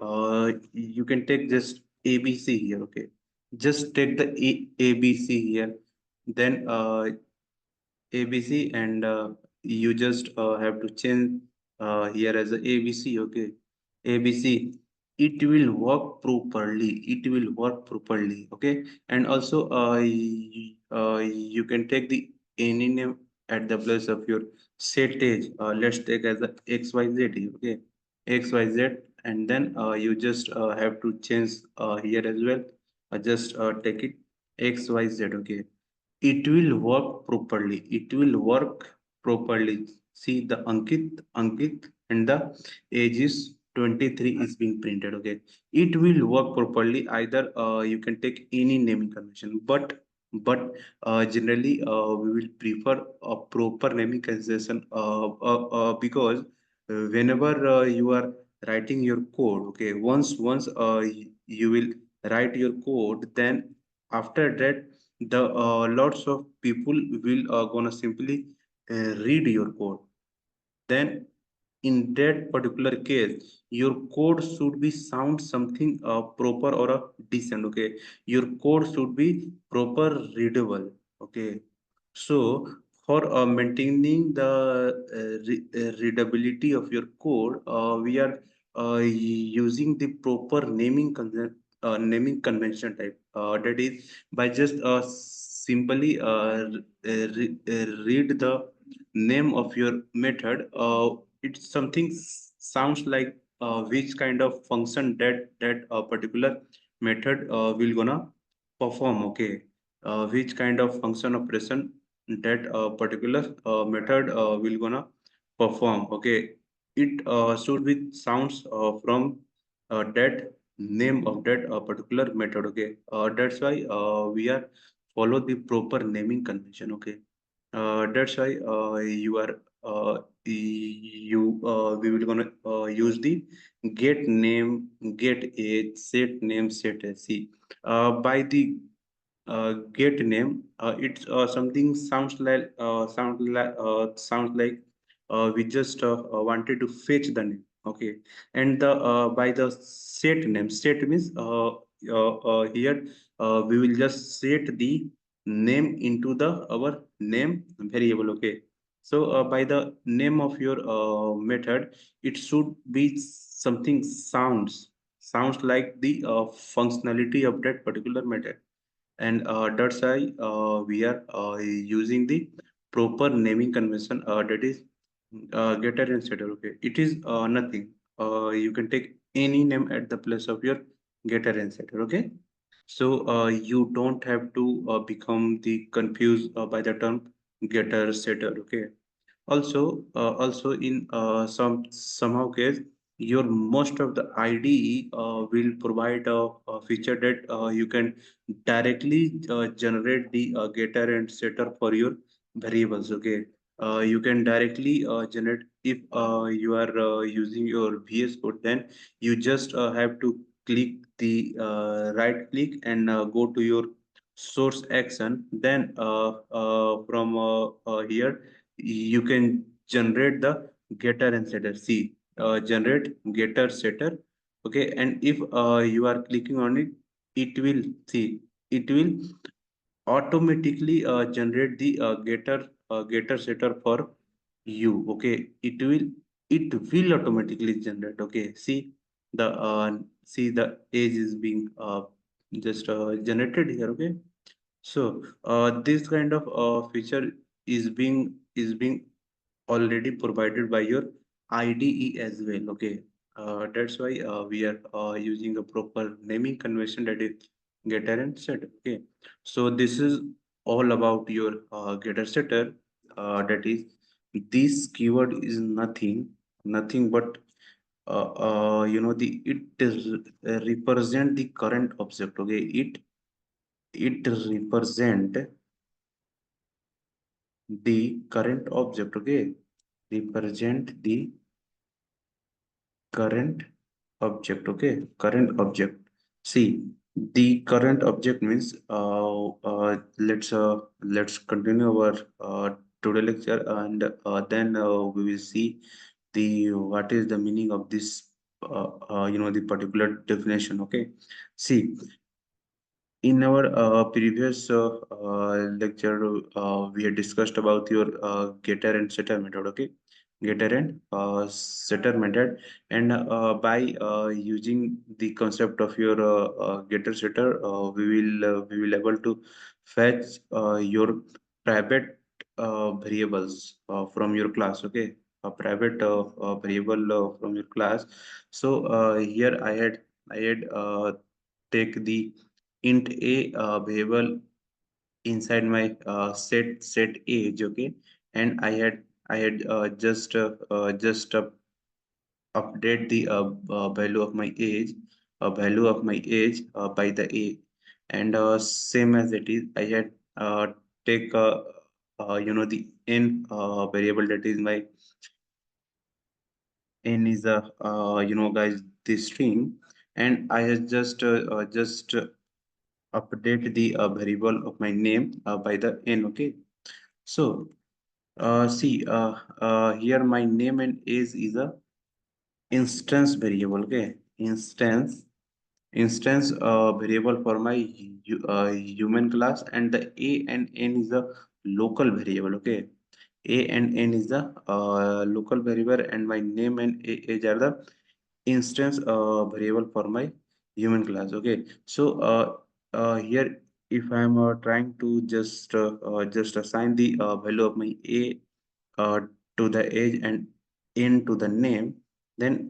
You can take just ABC here. Okay. Just take the ABC here. Then ABC, and you just have to change here as a ABC. Okay, ABC. It will work properly. It will work properly. Okay, and also you can take the any name at the place of your set age. Let's take as a XYZ. Okay, XYZ, and then you just have to change here as well. Just take it XYZ. Okay, it will work properly. It will work properly. See the Ankit and the age is 23 is being printed. Okay, it will work properly. Either you can take any naming convention, but generally we will prefer a proper naming convention, because whenever you are writing your code, okay, once you will write your code, then after that the lots of people will gonna simply read your code. Then in that particular case your code should be sound something proper or a decent. Okay, your code should be proper readable. Okay, so for maintaining the readability of your code, we are using the proper naming convention type, that is by just simply read the name of your method. It's something sounds like which kind of function that particular method will gonna perform. Okay, which kind of function operation that particular method will gonna perform. Okay, it should be sounds from that name of that particular method. Okay, that's why we are follow the proper naming convention. Okay, that's why you are we will gonna use the get name, get age, set name, set age. See, by the get name, it's something sounds like we just wanted to fetch the name. Okay, and the by the set means here we will just set the name into the our name variable. Okay, so by the name of your method, it should be something sounds like the functionality of that particular method, and that's why we are using the proper naming convention, that is getter and setter. Okay, it is nothing. You can take any name at the place of your getter and setter. Okay, so you don't have to become the confused by the term getter setter. Okay, also in somehow case, your most of the IDE will provide a feature that you can directly generate the getter and setter for your variables. Okay, you can directly generate if you are using your VS Code. Then you just have to click the right click and go to your source action, then from here you can generate the getter and setter. See, generate getter setter. Okay, and if you are clicking on it, it will see, it will automatically generate the getter setter for you. Okay, it will automatically generate. Okay, see the age is being just generated here. Okay, so this kind of feature is being already provided by your IDE as well. Okay, that's why we are using a proper naming convention, that is getter and setter. Okay, so this is all about your getter setter. That is, this keyword is nothing but the it is represent the current object. Okay, it represent the current object. Okay, represent the current object. Okay, current object. See, the current object means let's continue our today lecture, and then we will see the what is the meaning of this the particular definition. Okay, see, in our previous lecture, we had discussed about your getter and setter method. Okay, getter and setter method, and by using the concept of your getter setter, we will able to fetch your private variables from your class. Okay, a private variable from your class. So here I had take the int a variable inside my set age. Okay, and I had just update the value of my age, by the a, and same as it is, I had take the n variable, that is my n is a guys, the string, and I have just update the variable of my name by the n. Okay, so see, here my name and age is a instance variable. Okay, instance variable for my human class, and the a and n is a local variable. Okay, a and n is the local variable, and my name and age are the instance variable for my human class. Okay, so here, if I'm trying to just assign the value of my a uh, to the age and n to the name, then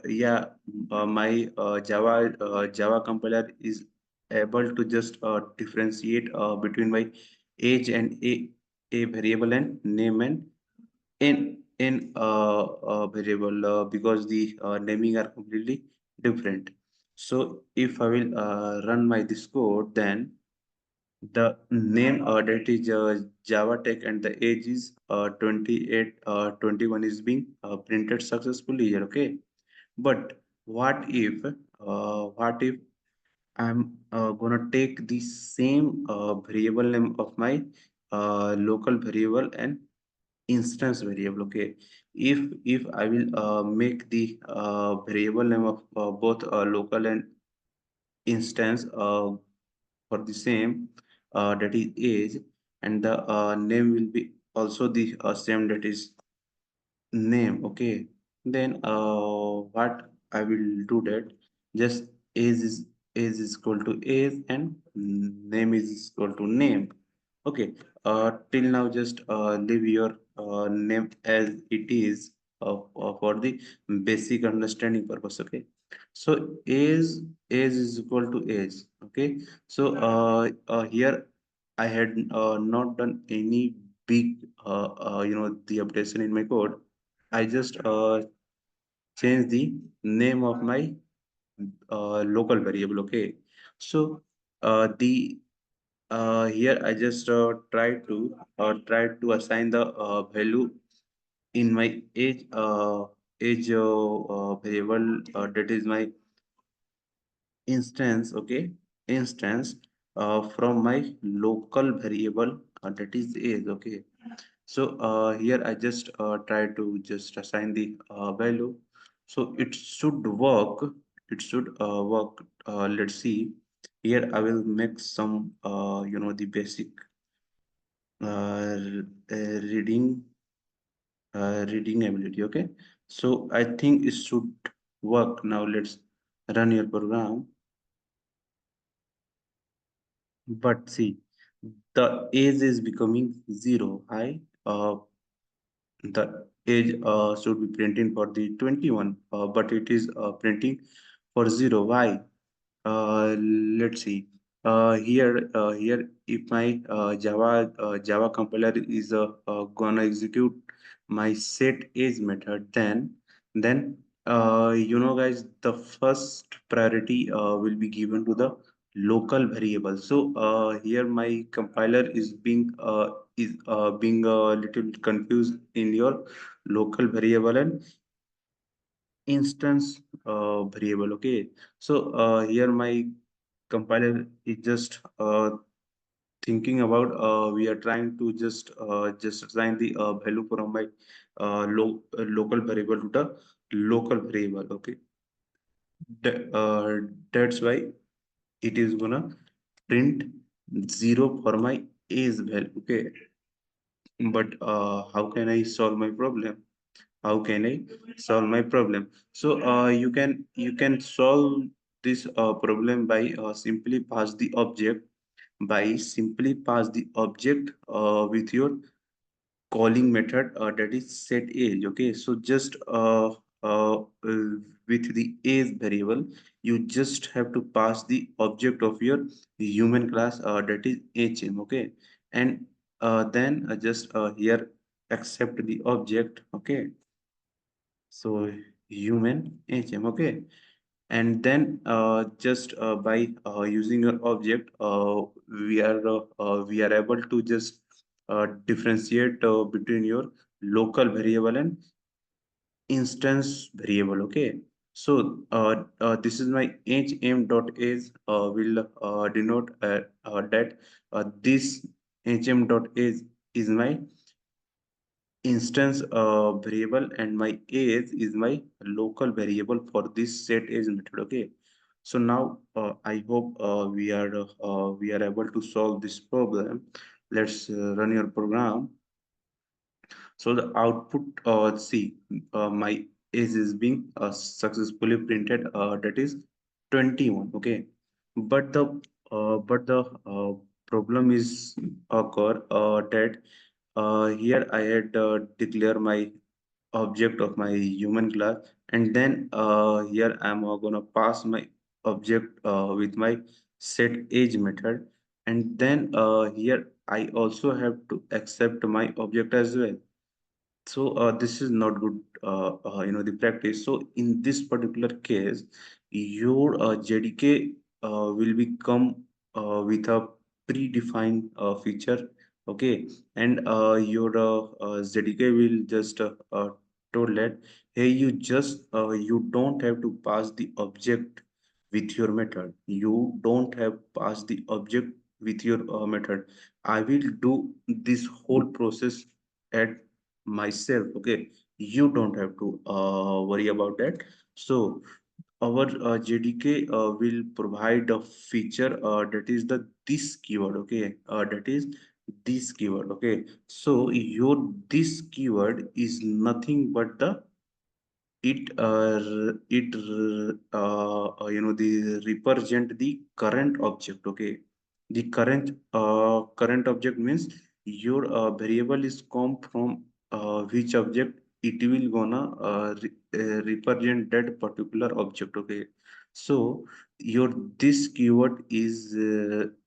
yeah, my Java compiler is able to just differentiate between my age and a variable, and name and in variable, because the naming are completely different. So if I will run my this code, then the name, that is Java Tech, and the age is 28, 21 is being printed successfully here. Okay, but what if I'm gonna take the same variable name of my local variable and instance variable. Okay, if I will make the variable name of both local and instance for the same, that is age, and the name will be also the same, that is name. Okay, then what I will do, that just age is equal to age, and name is equal to name. Okay, till now just leave your name as it is, for the basic understanding purpose. Okay, so age is equal to age. Okay, so here I had not done any big the updation in my code. I just change the name of my local variable. Okay, so the here I just try to assign the value in my age variable, that is my instance. Okay, instance. from my local variable that is age. Okay, so here I just try to just assign the value, so it should work. It should work. Let's see. Here I will make some the basic reading reading ability. Okay, so I think it should work. Now let's run your program. But see, the age is becoming zero. The age should be printing for the 21, but it is printing for zero. Why? Let's see. Here, if my Java compiler is gonna execute my set age method, then guys, the first priority will be given to the local variable. So here my compiler is being a little confused in your local variable and instance variable. Okay, so here my compiler is just thinking about we are trying to just assign the value from my local variable to the local variable. Okay, that's why it is gonna print zero for my age value. Okay, but how can I solve my problem? How can I solve my problem? So you can solve this problem by simply pass the object, with your calling method that is set age. Okay, so just with the age variable, you just have to pass the object of your human class that is hm. Okay, and then just here accept the object. Okay, so human hm. Okay, and then just by using your object, we are able to just differentiate between your local variable and instance variable. Okay, so this is my hm dot age will denote that this hm dot age is my instance variable, and my age is my local variable for this set age method. Okay, so now I hope we are able to solve this problem. Let's run your program. So the output, see, my age is being successfully printed, that is 21. Okay, but the problem is occur that here I had declare my object of my human class, and then here I'm gonna pass my object with my set age method, and then here I also have to accept my object as well. So this is not good, the practice. So in this particular case, your JDK will become with a predefined feature. Okay, and your JDK will just told that, hey, you don't have to pass the object with your method. You don't have pass the object with your method. I will do this whole process at myself. Okay, you don't have to worry about that. So our JDK will provide a feature that is the this keyword. Okay, that is this keyword. Okay, so your this keyword is nothing but the represent the current object. Okay, the current object means your variable is come from which object it will gonna represent that particular object. Okay, so your this keyword is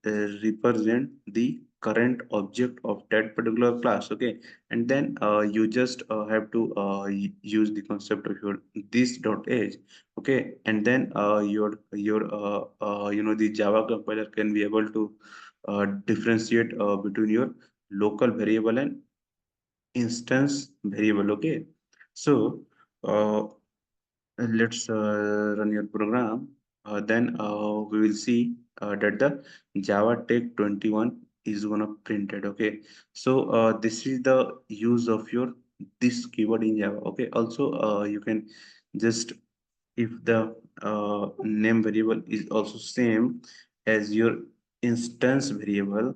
represent the current object of that particular class. Okay, and then you just have to use the concept of your this dot age. Okay, and then the Java compiler can be able to differentiate between your local variable and instance variable. Okay, so let's run your program. then we will see that the Java Tech 21 is gonna printed. Okay, so this is the use of your this keyword in Java. Okay, also you can just, if the name variable is also same as your instance variable,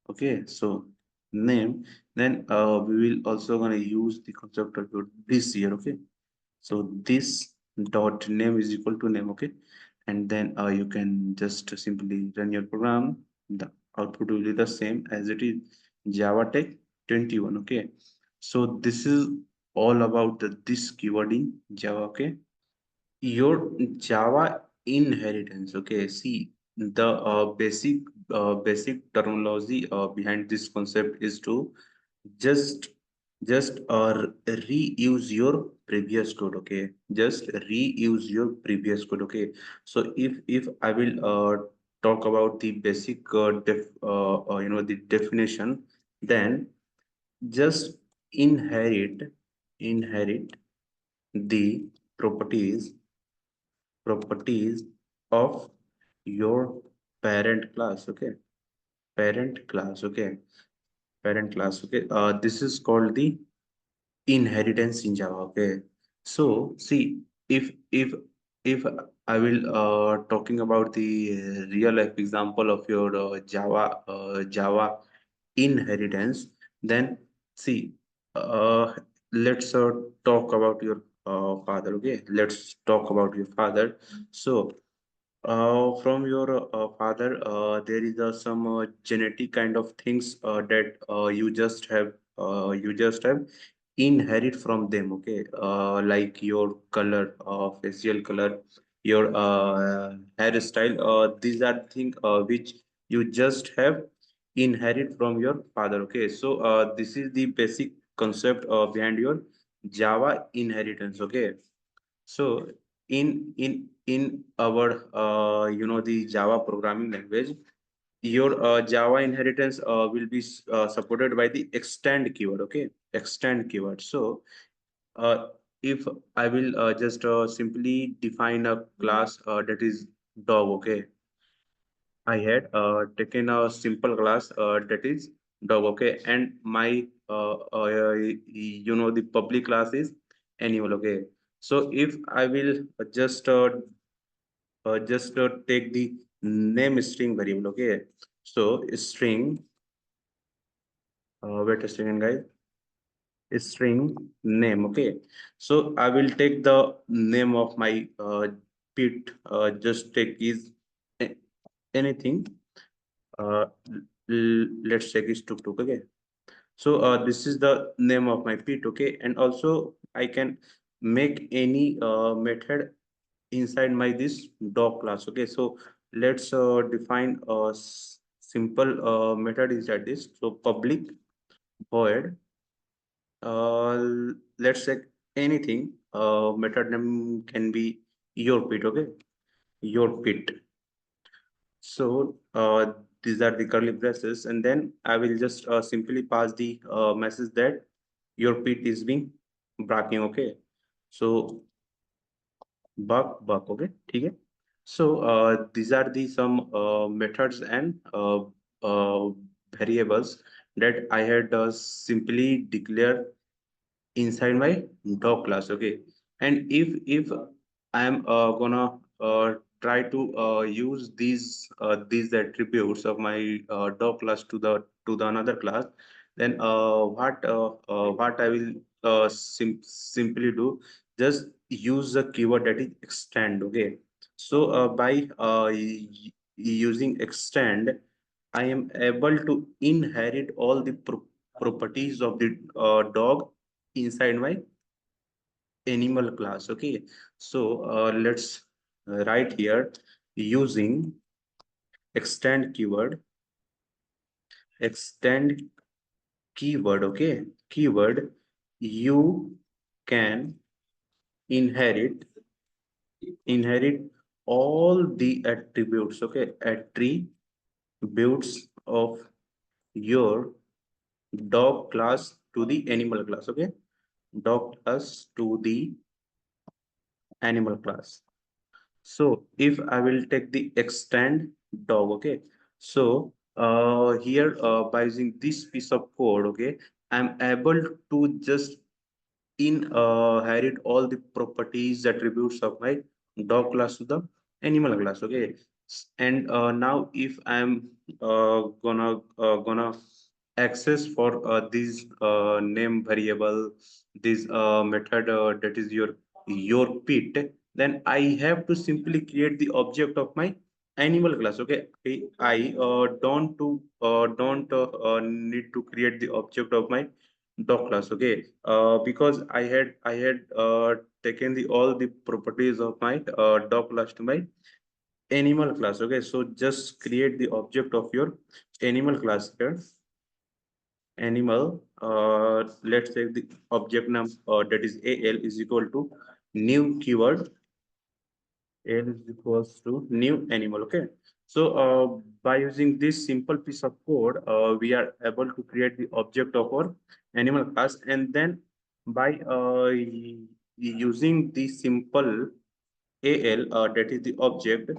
okay, so name, then we will also gonna use the constructor code this here. Okay, so this dot name is equal to name. Okay, and then you can just simply run your program. The output will be the same as it is Java Tech 21. Okay, so this is all about this keyword in Java. Okay, your Java inheritance. Okay, see, the basic terminology behind this concept is to just reuse your previous code. Okay, just reuse your previous code. Okay, so if I will talk about the basic the definition, then just inherit the properties properties of your parent class. Okay, parent class. Okay, parent class. Okay, this is called the inheritance in Java. Okay, so see, if I will talking about the real life example of your Java inheritance, then see, uh, let's talk about your father. Okay, let's talk about your father. So from your father, there is some genetic kind of things that you just have inherit from them. Okay, like your color, facial color, your hairstyle. These are things which you just have inherit from your father. Okay, so this is the basic concept behind your Java inheritance. Okay, so in our the Java programming language, your Java inheritance will be supported by the extend keyword. Okay, extend keyword. So uh, if I will just simply define a class that is dog. Okay, I had taken a simple class that is dog. Okay, and my the public class is animal. Okay, so if I will just take the name string variable. Okay, so string, wait a second, guys, string name. Okay, so I will take the name of my pit. Just take is a- anything. uh, let's take is tuk tuk. Okay, so this is the name of my pit. Okay, and also I can make any method inside my this dog class. Okay, so let's define a simple method inside this. So public void, uh, let's say anything, method name can be your pit. Okay, your pit. So these are the curly braces, and then I will just simply pass the message that your pit is being barking. Okay, so buck buck. Okay, ठीक है. So these are the some methods and uh, variables that I had simply declared inside my dog class. Okay, and if I am gonna try to use these attributes of my dog class to the another class, then what I will simply do, just use the keyword that is extend. Okay, so by using extend, I am able to inherit all the properties of the dog inside my animal class. Okay, so let's write here using extend extend keyword. Okay, keyword, you can inherit inherit all the attributes. Okay, attributes of your dog class to the animal class. Okay, dog class to the animal class. So if I will take the extend dog, okay. So here by using this piece of code, okay, I'm able to just inherit all the properties attributes of my dog class to the animal class, okay. And now if I'm gonna access for this name variable, this method that is your pet, then I have to simply create the object of my animal class, okay. I don't need to create the object of my dog class, okay. Because I had taken the all the properties of my dog class to my animal class, okay. So just create the object of your animal class here. Animal, let's say the object name that is al is equal to new keyword. L is equals to new animal. Okay. So by using this simple piece of code, we are able to create the object of our animal class, and then by using the simple AL, that is the object,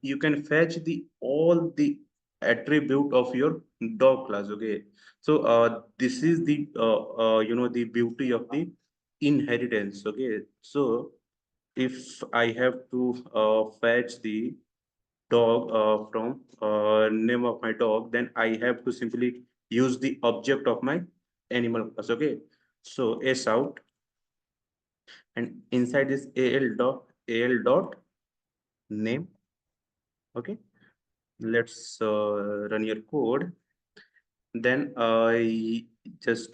you can fetch the all the attribute of your dog class. Okay. So this is the the beauty of the inheritance. Okay. So if I have to fetch the dog from name of my dog, then I have to simply use the object of my animal class. Okay. So s out, and inside this al dot name. Okay. Let's run your code. Then just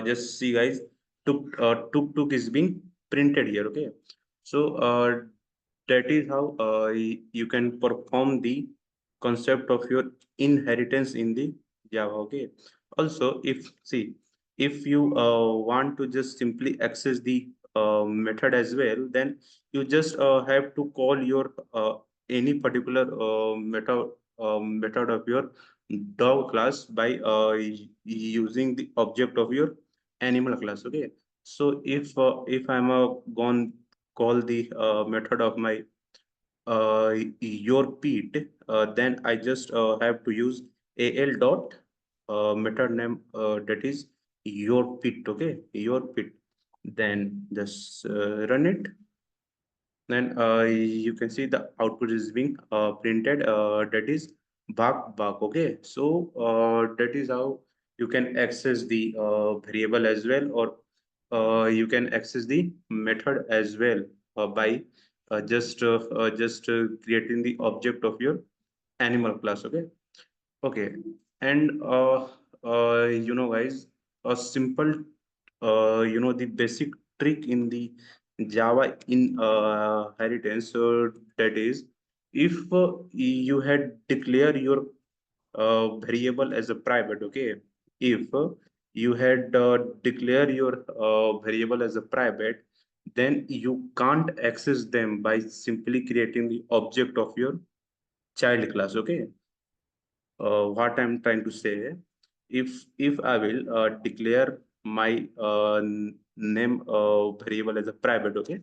just see guys, tuk is being printed here. Okay. So that is how you can perform the concept of your inheritance in the Java. Okay. Also, if see, if you want to just simply access the method as well, then you just have to call your any particular method of your dog class by using the object of your animal class. Okay. So if I'm gone call the method of my your pet, then I just have to use al dot method name that is your pet. Okay. Your pet. Then just run it. Then you can see the output is being printed, that is bark bark. Okay. So that is how you can access the variable as well, or you can access the method as well by just creating the object of your animal class. Okay. Okay. And guys, a simple, the basic trick in the Java in inheritance, that is, if you had declare your variable as a private, okay. If you had declare your variable as a private, then you can't access them by simply creating the object of your child class, okay. What I'm trying to say, if I will declare my name variable as a private, okay.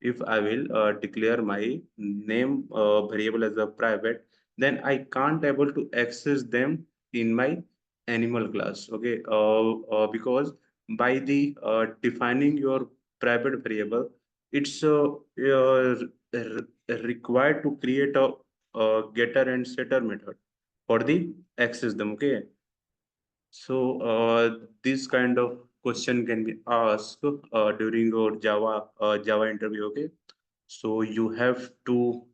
If I will declare my name variable as a private, then I can't able to access them in my animal class, okay. Because by the defining your private variable, it's required to create a getter and setter method for the access them. Okay. So this kind of question can be asked during your Java interview. Okay. So you have to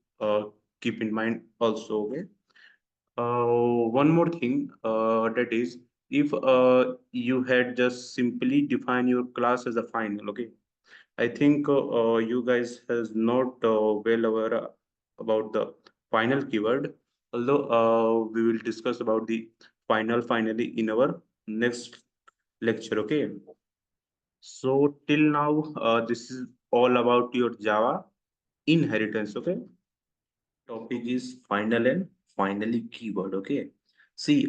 keep in mind also. Okay. One more thing, that is, if you had just simply define your class as a final. Okay. I think you guys has not well aware about the final keyword, although we will discuss about the finally in our next lecture. Okay. So till now, this is all about your Java inheritance. Okay. Topic is final and finally keyword. Okay. See,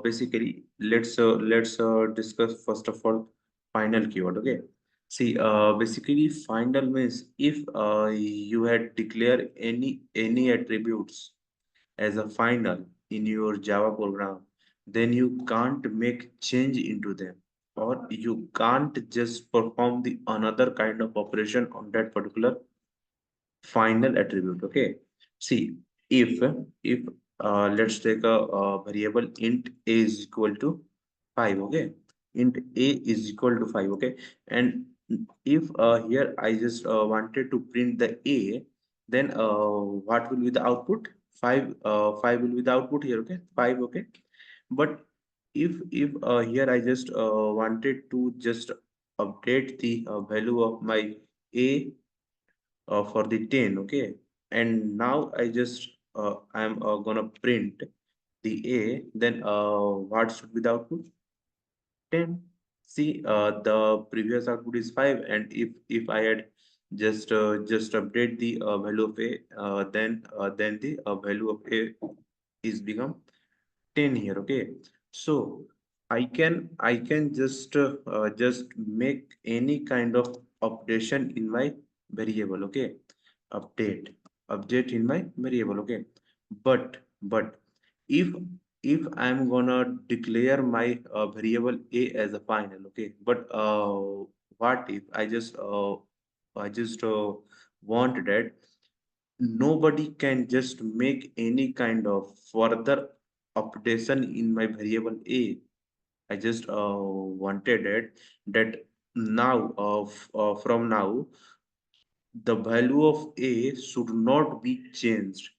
basically, let's discuss first of all final keyword. Okay. See, basically, final means if you had declared any attributes as a final in your Java program, then you can't make change into them, or you can't just perform the another kind of operation on that particular final attribute. Okay. See, if let's take a variable int a is equal to 5. Okay. Int a is equal to 5. Okay. And if here I just wanted to print the a, then what will be the output? 5. 5 will be the output here. Okay. 5. Okay. But if here I just wanted to just update the value of my a for the 10. Okay. And now I just I'm gonna print the a, then what should be the output? 10. See, the previous output is 5, and if I had just update the value of a, then the value of a is become 10 here. Okay. So I can just make any kind of updation in my variable. Okay. Update in my variable. Okay. But if if I'm gonna declare my variable a as a final. Okay. But what if I just want that nobody can just make any kind of further updation in my variable a. I just wanted it that now from now the value of a should not be changed,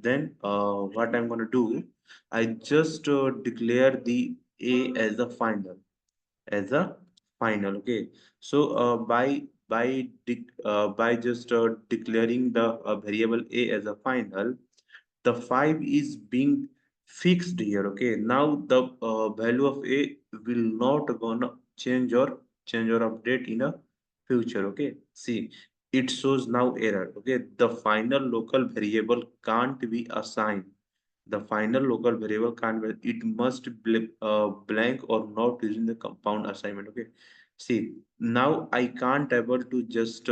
then what I'm going to do, I just declare the a as a final, as a final. Okay. So by just declaring the variable a as a final, the 5 is being fixed here. Okay. Now the value of a will not gonna change or update in a future. Okay. See, it shows now error. Okay. The final local variable can't be assigned. The final local variable can't be, it must blank or not using the compound assignment. Okay. See, now I can't able to just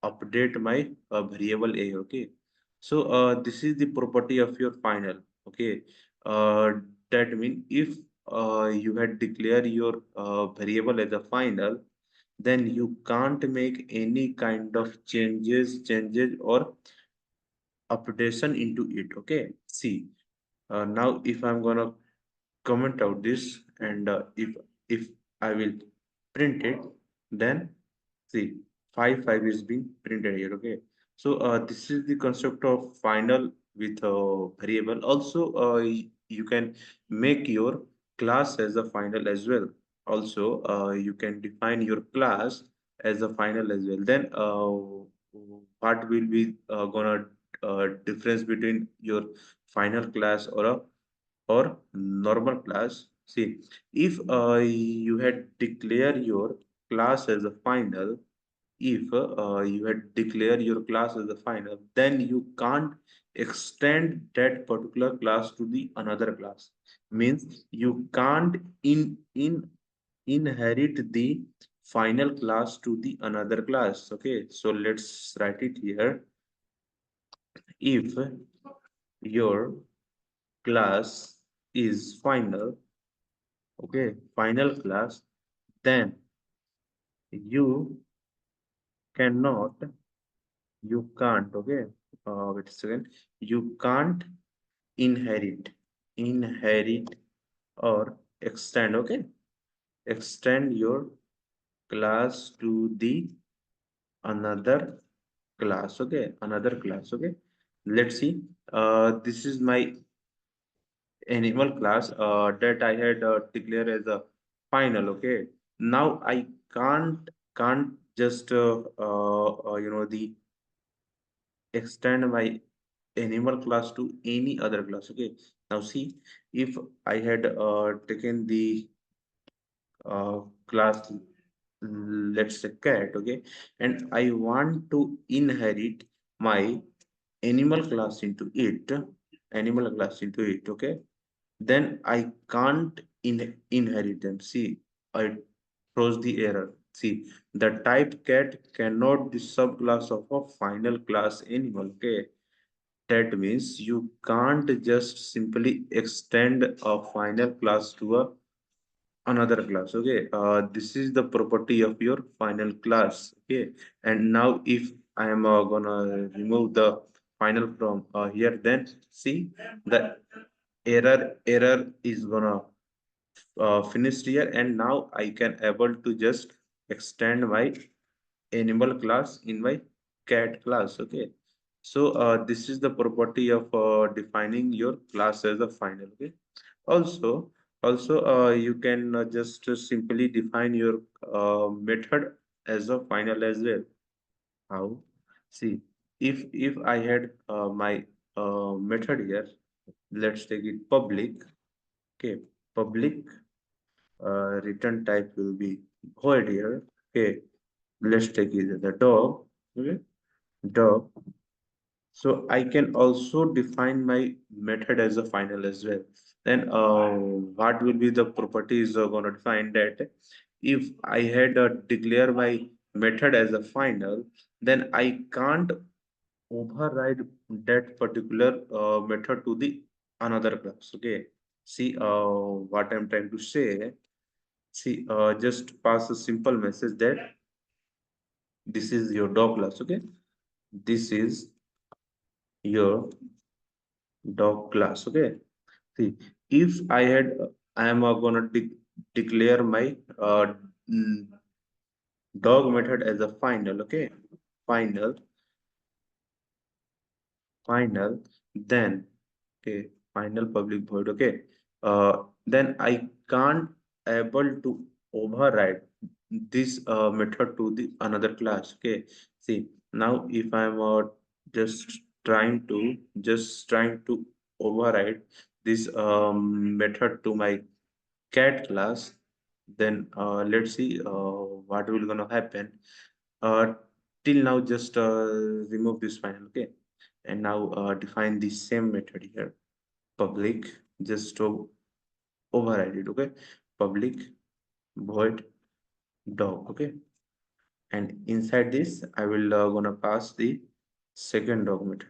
update my variable a. Okay. So this is the property of your final. Okay. uh, that means if you had declared your variable as a final, then you can't make any kind of changes or updation into it. Okay. See, now if I'm gonna comment out this, and if I will print it, then see, 5 is being printed here. Okay. So this is the construct of final with a variable. Also you can make your class as a final as well. Also you can define your class as a final as well. Then what will be gonna difference between your final class or normal class? See, if you had declared your class as a final, if you had declared your class as a final, then you can't extend that particular class to the another class. Means you can't inherit the final class to the another class. Okay, so let's write it here. If your class is final, okay, final class, then you cannot, you can't. Okay. Wait a second. You can't inherit or extend. Okay. Extend your class to the another class. Okay. Another class. Okay. Let's see. This is my animal class that I had declared as a final. Okay. Now I can't just the extend my animal class to any other class. Okay. Now see, if I had taken the class, let's say cat. Okay. And I want to inherit my animal class into it, animal class into it. Okay. Then I can't inherit them. See, I throws the error. See, the type cat cannot be subclass of a final class animal. Okay, that means you can't just simply extend a final class to a another class. Okay, this is the property of your final class. Okay, and now if I am gonna remove the final from here, then see the error is gonna finished here, and now I can able to just extend my animal class in my cat class. Okay, so this is the property of defining your class as a final. Okay, also you can just simply define your method as a final as well. How? See, if I had my method here, let's take it public. Okay, public return type will be void here. Okay, let's take it the dog. Okay, dog. So I can also define my method as a final as well. Then what will be the properties are going to define that if I had declare my method as a final, then I can't override that particular method to the another class. Okay, see what I'm trying to say. See, just pass a simple message that this is your dog class. Okay, this is your dog class. Okay, see, if I had, I am gonna declare my mm, dog method as a final. Okay, final, final, then okay, final public void. Okay, then I can't able to override this method to the another class. Okay, see now if I'm just trying to override this method to my cat class, then let's see what will gonna happen. uh, till now just remove this final. Okay, and now define the same method here, public, just to override it. Okay, public void dog. Okay, and inside this I will gonna pass the second dog method,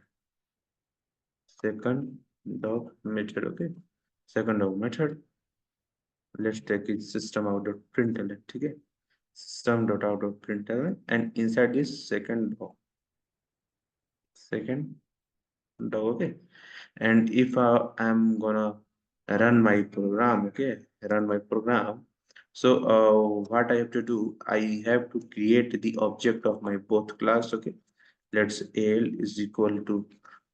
second dog method. Okay, second dog method, let's take it system out of println. Okay, system dot out of println, and inside this second dog, second dog. Okay, and if I'm gonna run my program. Okay, run my program. So what I have to do, I have to create the object of my both class. Okay, let's al is equal to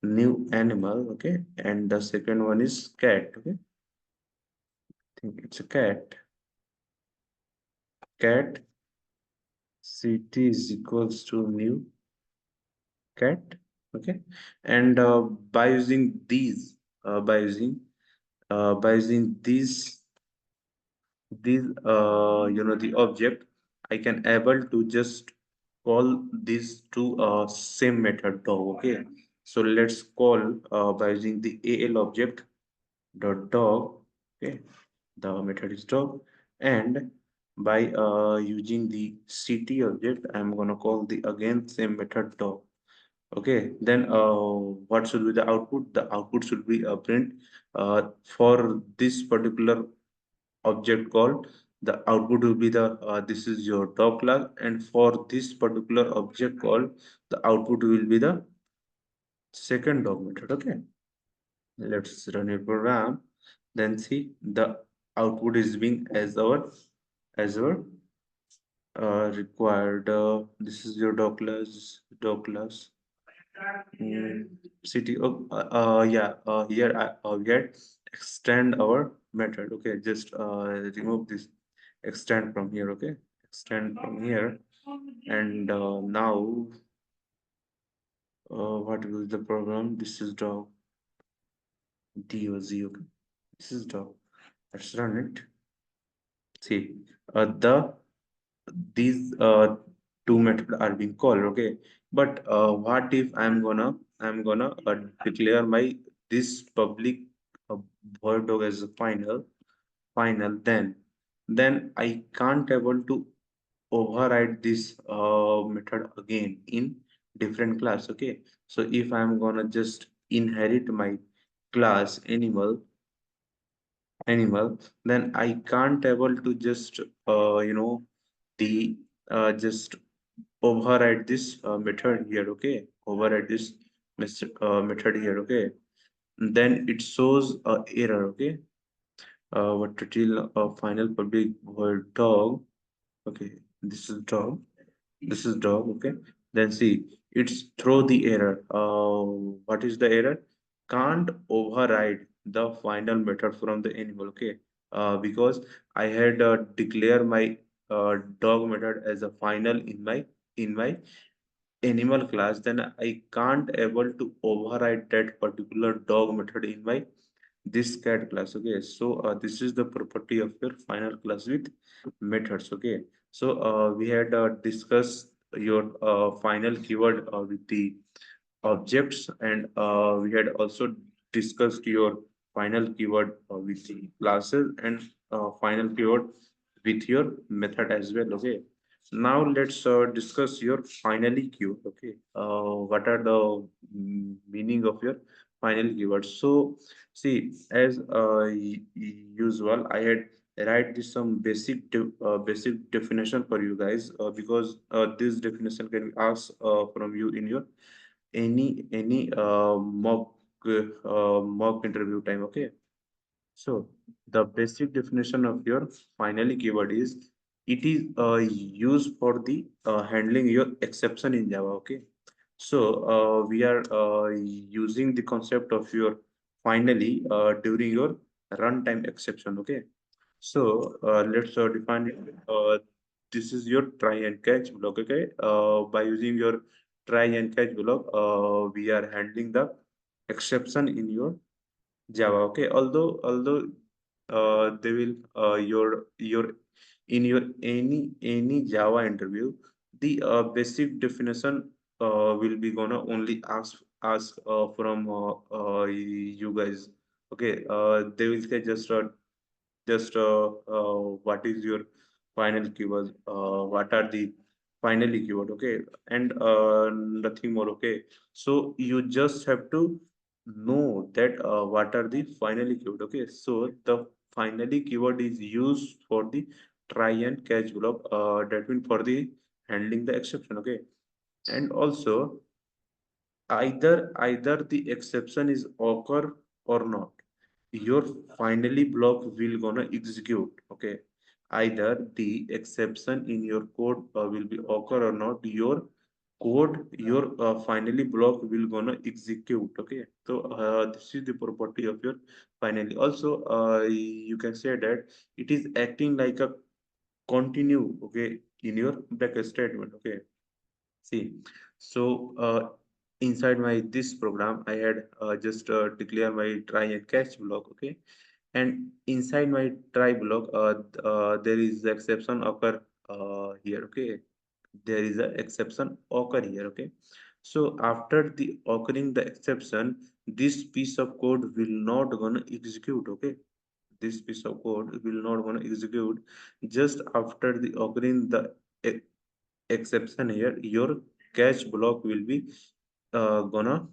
new animal. Okay, and the second one is cat. Okay, I think it's a cat. Cat ct is equals to new cat. Okay, and by using these by using these the object, I can able to just call these two same method dog. Okay, so let's call by using the al object dot dog. Okay, the method is dog, and by using the ct object I'm gonna call the again same method dog. Okay, then what should be the output? The output should be a print for this particular object called, the output will be the this is your dog class, and for this particular object called, the output will be the second dog method. Okay, let's run a program, then see the output is being as our required. This is your dog class. City. Oh, yeah. Here I get extend our method. Okay, just remove this extend from here. Okay, extend from here, and now what will the program? This is dog doz. Okay, this is dog. Let's run it. See, these two methods are being called. Okay, but what if I'm gonna declare my this public uh, void dog as a final, then then I can't able to override this method again in different class. Okay, so if I'm gonna just inherit my class animal, then I can't able to just the just override this method here. Okay, override this method here. Okay, then it shows a error. Okay, what to tell final public void dog. Okay, this is dog. This is dog. Okay, then see, it's throw the error. What is the error? Can't override the final method from the animal. Okay, because I had declare my dog method as a final in my animal class, then I can't able to override that particular dog method in my this cat class. Okay, so this is the property of your final class with methods. Okay, so we had discussed your final keyword with the objects, and we had also discussed your final keyword with the classes, and final keyword with your method as well. Okay, now let's discuss your finally keyword. Okay, what are the meaning of your final keyword? So see, as usual, I had write this some basic definition for you guys, because this definition can be asked from you in your any mock interview time. Okay, so the basic definition of your finally keyword is it is used for the handling your exception in Java. Okay, so we are using the concept of your finally during your runtime exception. Okay, so let's define it. This is your try and catch block. Okay, by using your try and catch block, we are handling the exception in your Java. Okay, although they will your in your any Java interview, the basic definition will be gonna only ask from you guys. Okay, they will say just what is your final keyword, what are the finally keyword. Okay, and nothing more. Okay, so you just have to know that what are the finally keyword. Okay, so the finally keyword is used for the try and catch block, that means for the handling the exception. Okay, and also either the exception is occur or not, your finally block will gonna execute. Okay, either the exception in your code will be occur or not, your finally block will gonna execute. Okay, so this is the property of your finally. Also you can say that it is acting like a continue. Okay, in your back statement. Okay, see, so inside my this program, I had just declare my try and catch block. Okay, and inside my try block, there is the exception occur here. Okay, there is a exception occur here. Okay, so after the occurring the exception, this piece of code will not gonna execute. Okay, this piece of code will not gonna execute just after the occurring the e- exception here. Your catch block will be gonna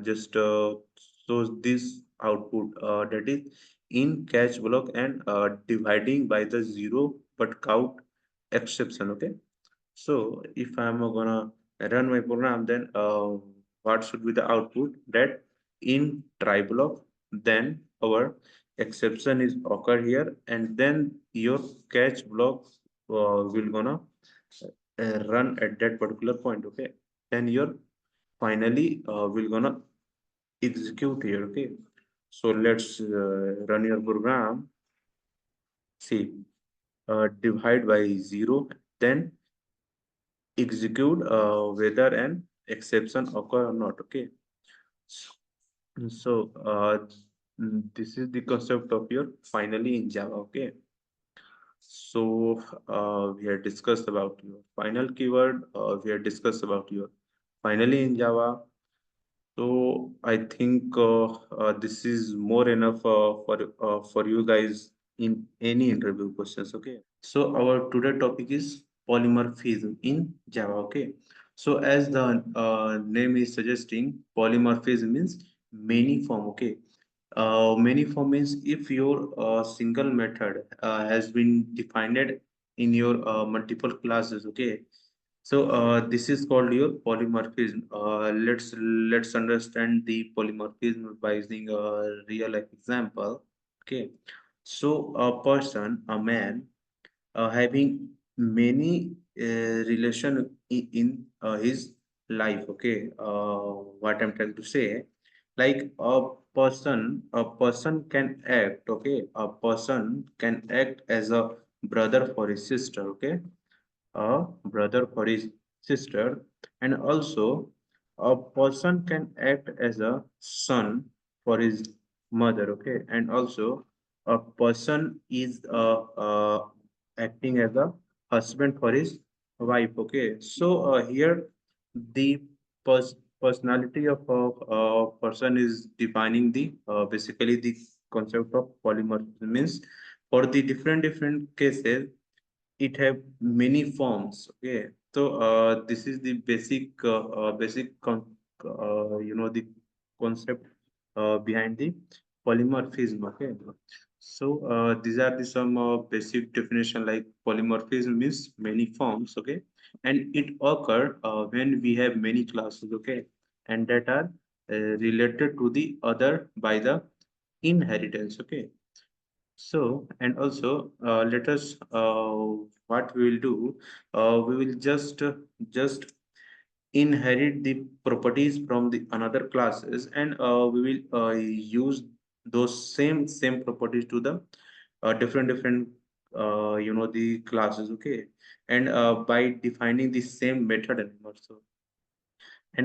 just shows this output, that is in catch block, and dividing by the zero but count exception. Okay, so if I'm gonna run my program, then what should be the output? That in try block, then our exception is occur here, and then your catch block will gonna run at that particular point. Okay, then your finally will gonna execute here. Okay, so let's run your program. See, divide by zero, then execute whether an exception occur or not. Okay, so this is the concept of your finally in Java. Okay, so we had discussed about your final keyword, we had discussed about your finally in Java. So I think this is more enough for you guys in any interview questions. Okay, so our today topic is polymorphism in Java. Okay, so as the name is suggesting, polymorphism means many form. Okay, many form means if your single method has been defined in your multiple classes. Okay, so this is called your polymorphism. Let's understand the polymorphism by using a real life example. Okay, so a person, a man, having many relation in his life. Okay, what I'm trying to say, like a person can act. Okay, a person can act as a brother for his sister. Okay, a brother for his sister, and also a person can act as a son for his mother. Okay, and also a person is acting as a husband for his wife. Okay, so here the personality of a person is defining the basically the concept of polymorphism. Means for the different cases it have many forms. Okay, so this is the the concept behind the polymorphism. Okay, so these are the some basic definition, like polymorphism means many forms. Okay, and it occur when we have many classes. Okay, and that are related to the other by the inheritance. Okay, so, and also, let us, what we will do, we will just inherit the properties from the another classes, and we will use those same properties to the different the classes. Okay, and by defining the same method and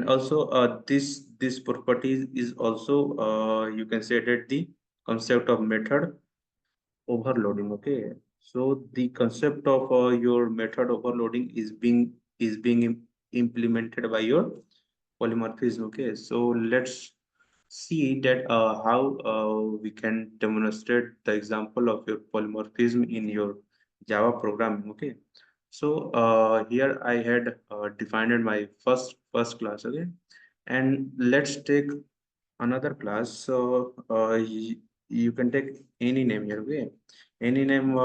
also, this properties is also you can say that the concept of method overloading. Okay, so the concept of your method overloading is being implemented by your polymorphism. Okay, so let's see that how we can demonstrate the example of your polymorphism in your Java programming. Okay, so here I had defined my first class. Okay, and let's take another class. So you can take any name here. Okay, any name.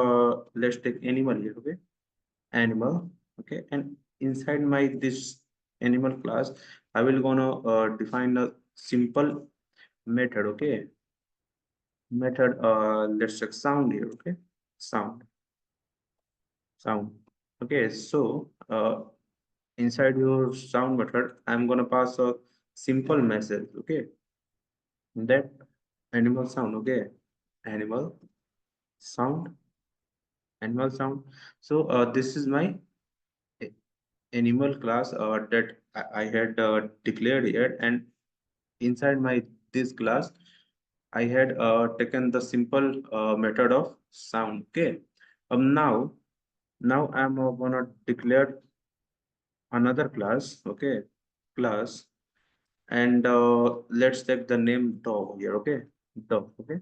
Let's take animal here. Okay, animal. Okay, and inside my this animal class, I will gonna define a simple method. Okay, method. Let's check sound here. Okay, sound, sound. Okay, so inside your sound method, I'm gonna pass a simple message. Okay, that animal sound. Okay, animal sound, animal sound. So this is my a- animal class that I had declared here, and inside my this class I had taken the simple method of sound. Okay, now I'm gonna declare another class. Okay, class, and let's take the name dog here. Okay, dog. Okay,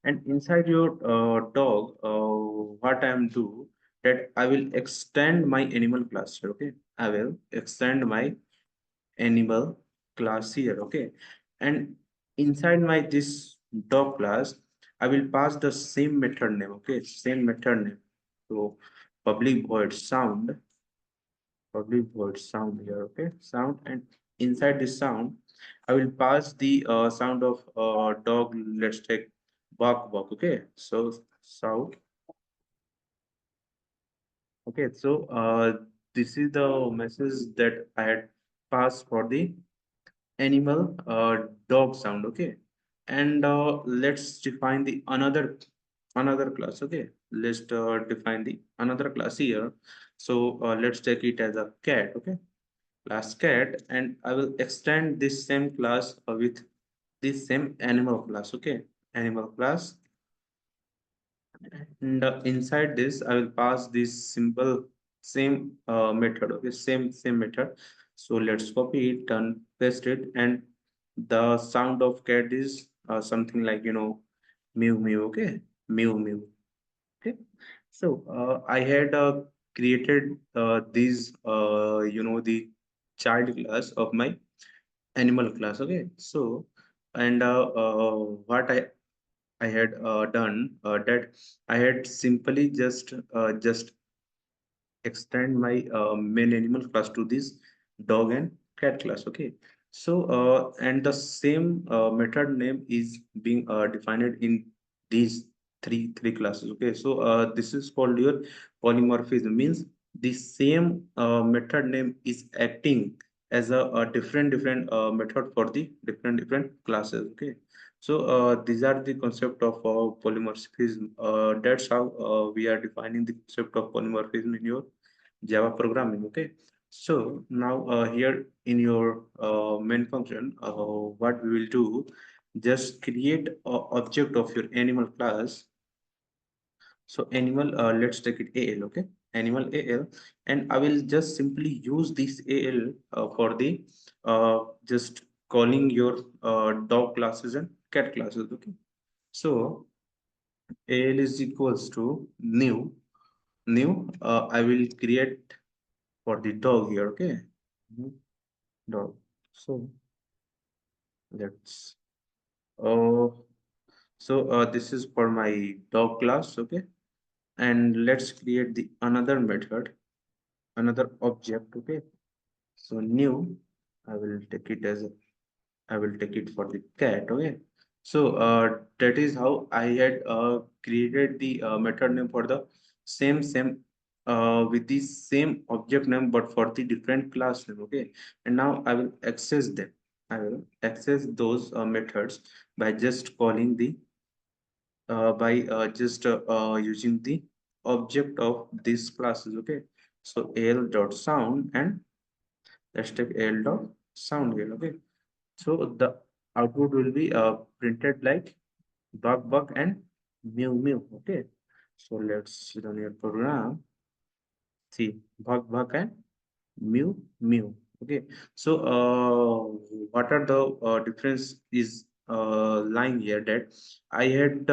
and inside your dog, what I am do that I will extend my animal class here. Okay, I will extend my animal class here. Okay, and inside my this dog class I will pass the same method name. Okay, same method name. So public void sound, public void sound here. Okay, sound, and inside this sound I will pass the sound of dog. Let's take bark bark. Okay, so sound. Okay, so this is the message that I had passed for the animal dog sound. Okay, and let's define the another class. Okay, let's define the another class here. So let's take it as a cat. Okay, class cat, and I will extend this same class with this same animal class. Okay, animal class, and inside this I will pass this simple same method. Okay, same method. So let's copy it and paste it, and the sound of cat is something like mew mew. Okay, mew mew. Okay. So I had created these, the child class of my animal class. Okay. So, and what I had done that I had simply just extend my main animal class to this dog and cat class. Okay. So and the same method name is being defined in these three classes. Okay. So this is called your polymorphism, means the same method name is acting as a different method for the different classes. Okay. So these are the concept of polymorphism. That's how we are defining the concept of polymorphism in your Java programming. Okay. So now here in your main function, what we will do, just create a object of your animal class. So animal, let's take it AL. Okay. Animal AL, and I will just simply use this AL for the just calling your dog classes and cat classes. Okay. So AL is equals to new. I will create for the dog here. Okay. Mhm. Dog. So let's uh this is for my dog class. Okay. And let's create the another method, another object. Okay. So new, I will take it as a, I will take it for the cat. Okay. So that is how I had created the method name for the same with the same object name but for the different class name. Okay. And now I will access them. I will access those methods by just calling the by just using the object of these classes. Okay. So al dot sound, and let's take al dot sound here. Okay. So the output will be printed like buck buck and mew mew. Okay. So let's run your program. See, buck buck and mew mew. Okay. So what are the difference is lying here, that I had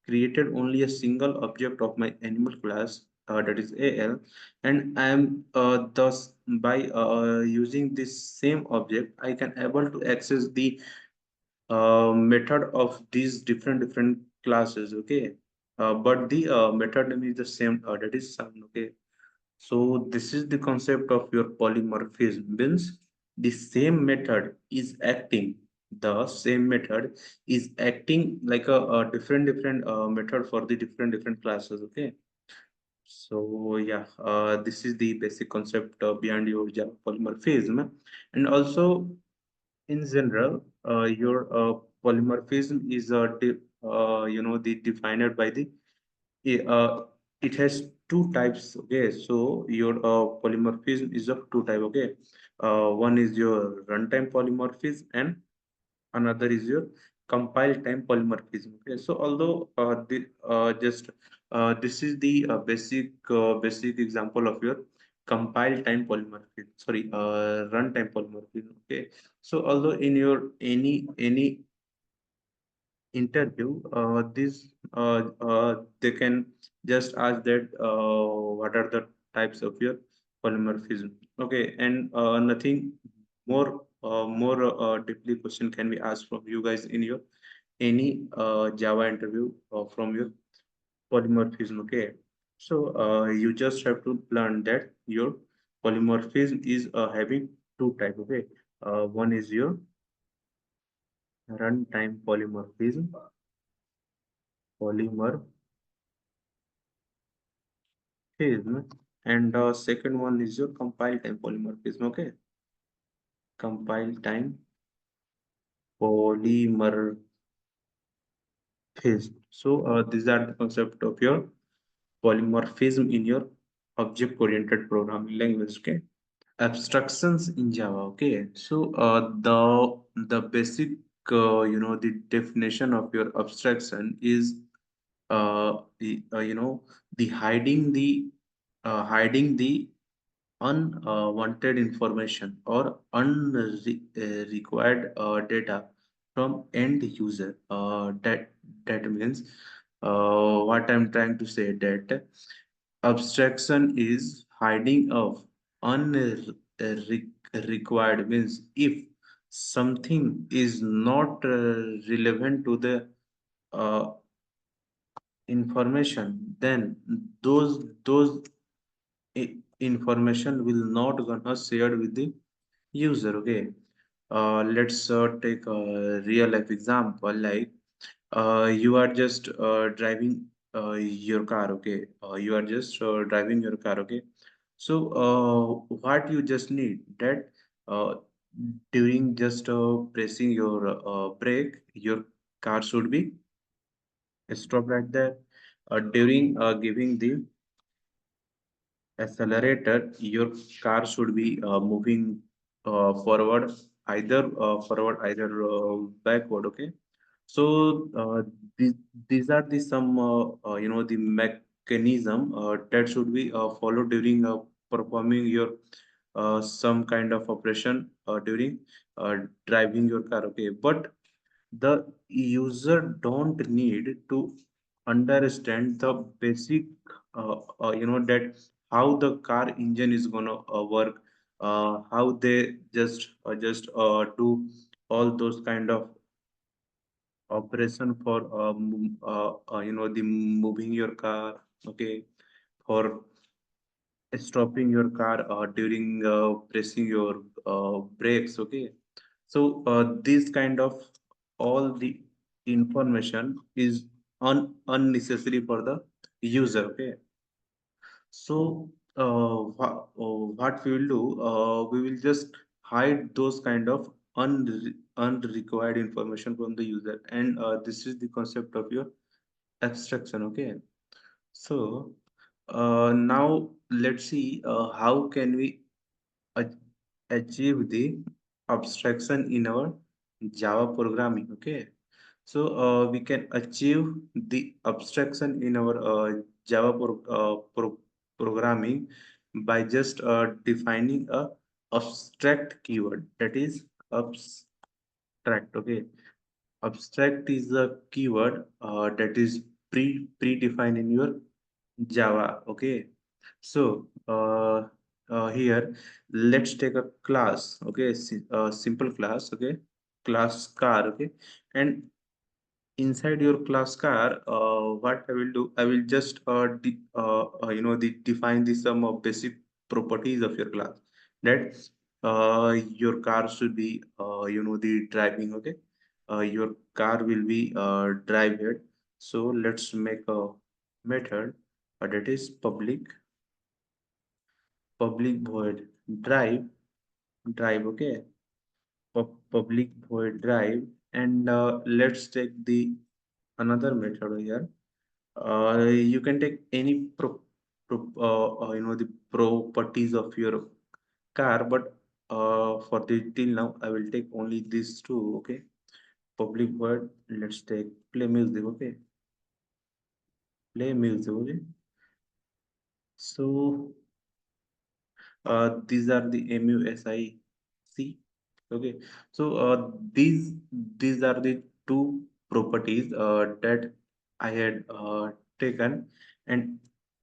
created only a single object of my animal class, that is AL, and I am thus by using this same object I can able to access the method of these different classes. Okay. But the method name is the same, that is sound. Okay. So this is the concept of your polymorphism, means the same method is acting, the same method is acting like a different method for the different classes. Okay. So yeah, this is the basic concept behind your Java polymorphism. And also in general, your polymorphism is the defined by the it has two types. Okay. So your polymorphism is of two type. Okay. One is your runtime polymorphism and another is your compile time polymorphism. Okay. So although just this is the basic example of your compile time polymorphism, sorry, runtime polymorphism. Okay. So although in your any interview, they can just ask that what are the types of your polymorphism. Okay. And nothing more deeply question can be asked from you guys in your any Java interview from your polymorphism. Okay. So you just have to learn that your polymorphism is having two type. Okay. One is your runtime polymorphism, and second one is your compile time polymorphism. Okay. Compile time polymorphism. So these are the concept of your polymorphism in your object oriented programming language. Okay. Abstractions in Java. Okay. So the basic the definition of your abstraction is the the hiding the unwanted information or unrequired data from end user. That means What I'm trying to say that abstraction is hiding of unrequired means if something is not relevant to the uh, information, then those information will not gonna shared with the user. Okay, let's take a real life example like you are just driving your car. Okay, you are just driving your car. Okay, so what you just need that uh, during just pressing your brake, your car should be stopped right there. During giving the accelerator, your car should be moving forward, either backward. Okay, so these these are the some the mechanism that should be followed during performing your some kind of operation during driving your car. Okay, but the user don't need to understand the basic that how the car engine is gonna work, how they just do all those kind of operation for the moving your car. Okay, for stopping your car during pressing your brakes. Okay, so this kind of all the information is unnecessary for the user. Okay, so what we will do, we will just hide those kind of unrequired information from the user, and this is the concept of your abstraction. Okay, so now let's see how can we a- achieve the abstraction in our Java programming. Okay, so we can achieve the abstraction in our Java programming by just defining a abstract keyword, that is abstract. Okay, abstract is a keyword that is predefined in your Java. Okay, so here let's take a class. Okay, simple class. Okay, class car. Okay, and inside your class car, what I will do, I will just define the some of basic properties of your class. That your car should be the driving. Okay, your car will be drive here. So let's make a method that is public void drive. Okay, public void drive, and let's take the another method here. You can take any the properties of your car, but for the till now I will take only these two. Okay, public void, let's take play music. Okay, play music. Okay, so these are the MUSIC. Okay, so these are the two properties that I had taken, and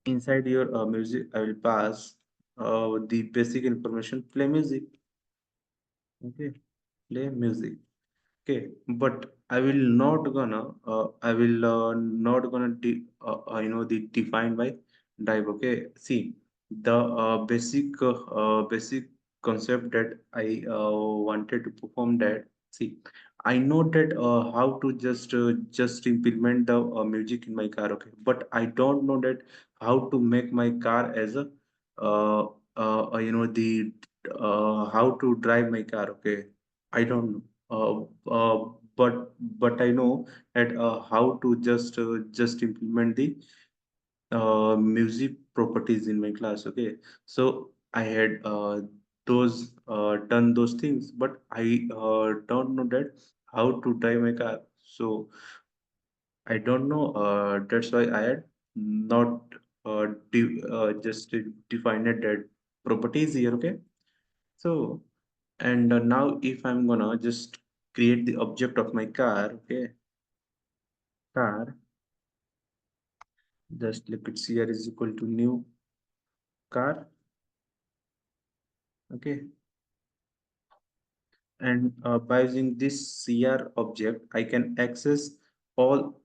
inside your music, I will pass the basic information. Play music. Okay, play music. Okay, but I will not gonna the define by dive. Okay, see the basic concept that I wanted to perform that. See, I know that how to just implement the music in my car. Okay, but I don't know that how to make my car as a uh, the how to drive my car. Okay, I don't know. But I know that how to just implement the music properties in my class. Okay, so I had those done those things, but I don't know that how to drive my car. So I don't know. That's why I had not just defined that properties here. Okay, so and now if I'm gonna just create the object of my car. Okay, car. Just liquid CR is equal to new car. Okay. And by using this CR object, I can access all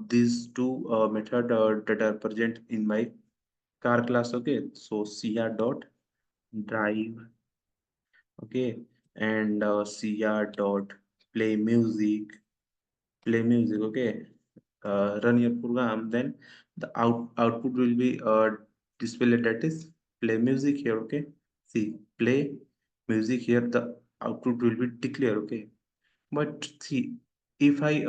these two method that are present in my car class. Okay. So CR dot drive. Okay. And CR dot play music. Play music. Okay. Run your program, then the output will be displayed, that is play music here. Okay, see, play music here, the output will be declared. Okay, but see, if I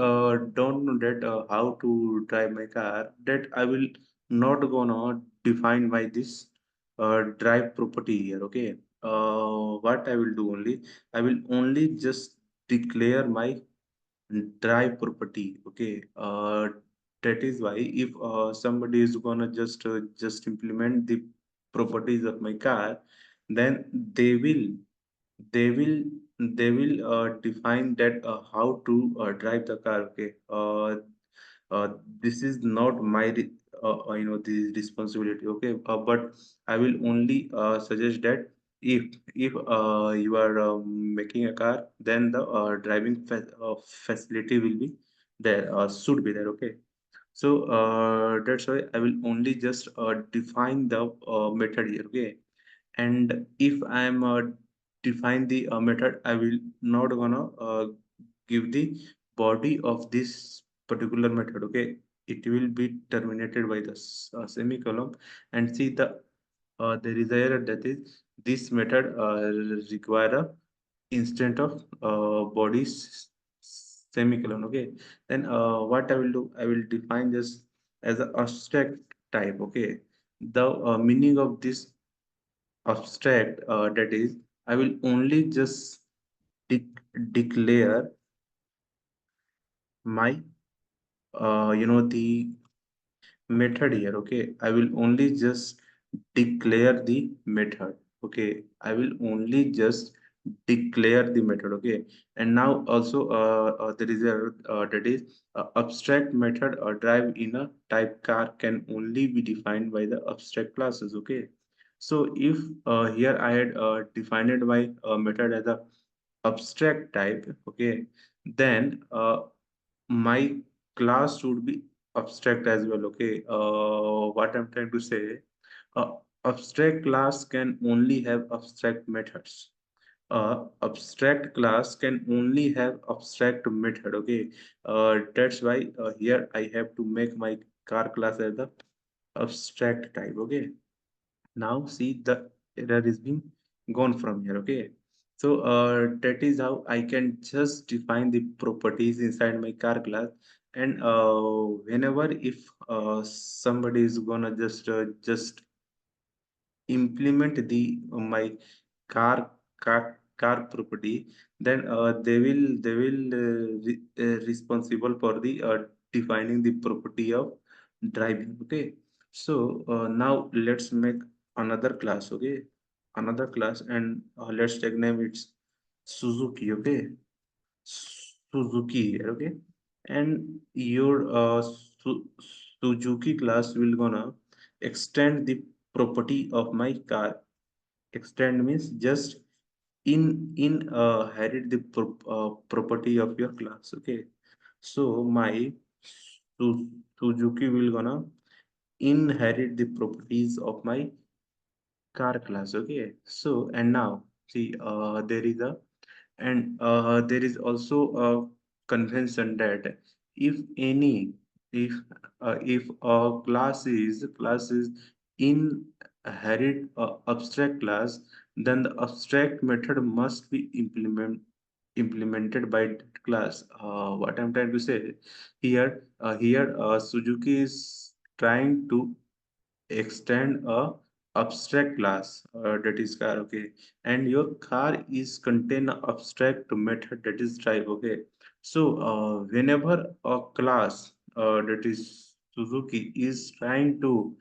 don't know that how to drive my car, that I will not gonna define by this drive property here. Okay, what I will do, only I will only just declare my drive property. Okay, that is why if somebody is gonna just implement the properties of my car, then they will they will define that how to drive the car. Okay, uh, this is not my the responsibility. Okay, but I will only suggest that if you are making a car, then the driving facility will be there, should be there. Okay, so that's why I will only just define the method here. Okay, and if I am define the method, I will not gonna give the body of this particular method. Okay, it will be terminated by the semicolon. And see, there is a error, that is this method require a instant of body semicolon. Okay, then what I will do, I will define this as a abstract type. Okay, the meaning of this abstract, that is, I will only just declare my the method here. Okay, I will only just declare the method. Okay, I will only just declare the method. Okay, and now also there is a that is abstract method or drive in a type car can only be defined by the abstract classes. Okay, so if here I had defined my method as a abstract type. Okay, then my class should be abstract as well. Okay, what I'm trying to say, uh, abstract class can only have abstract methods. Abstract class can only have abstract method. Okay, that's why here I have to make my car class as the abstract type. Okay, now see, the error is being gone from here. Okay, so that is how I can just define the properties inside my car class. And whenever if somebody is gonna just implement the my car property, then they will responsible for the defining the property of driving. Okay, so now let's make another class. Okay, another class, and let's take name it's Suzuki. Okay, Suzuki here. Okay, and your Suzuki class will gonna extend the property of my car. Extend means just inherit the property of your class. Okay, so my Suzuki will gonna inherit the properties of my car class. Okay, so and now see, there is also a convention that if any if a class is inherit a abstract class, then the abstract method must be implemented by that class. What I'm trying to say here, Suzuki is trying to extend a abstract class, that is car. Okay, and your car is contain a abstract method, that is drive. Okay, so whenever a class, that is Suzuki, is trying to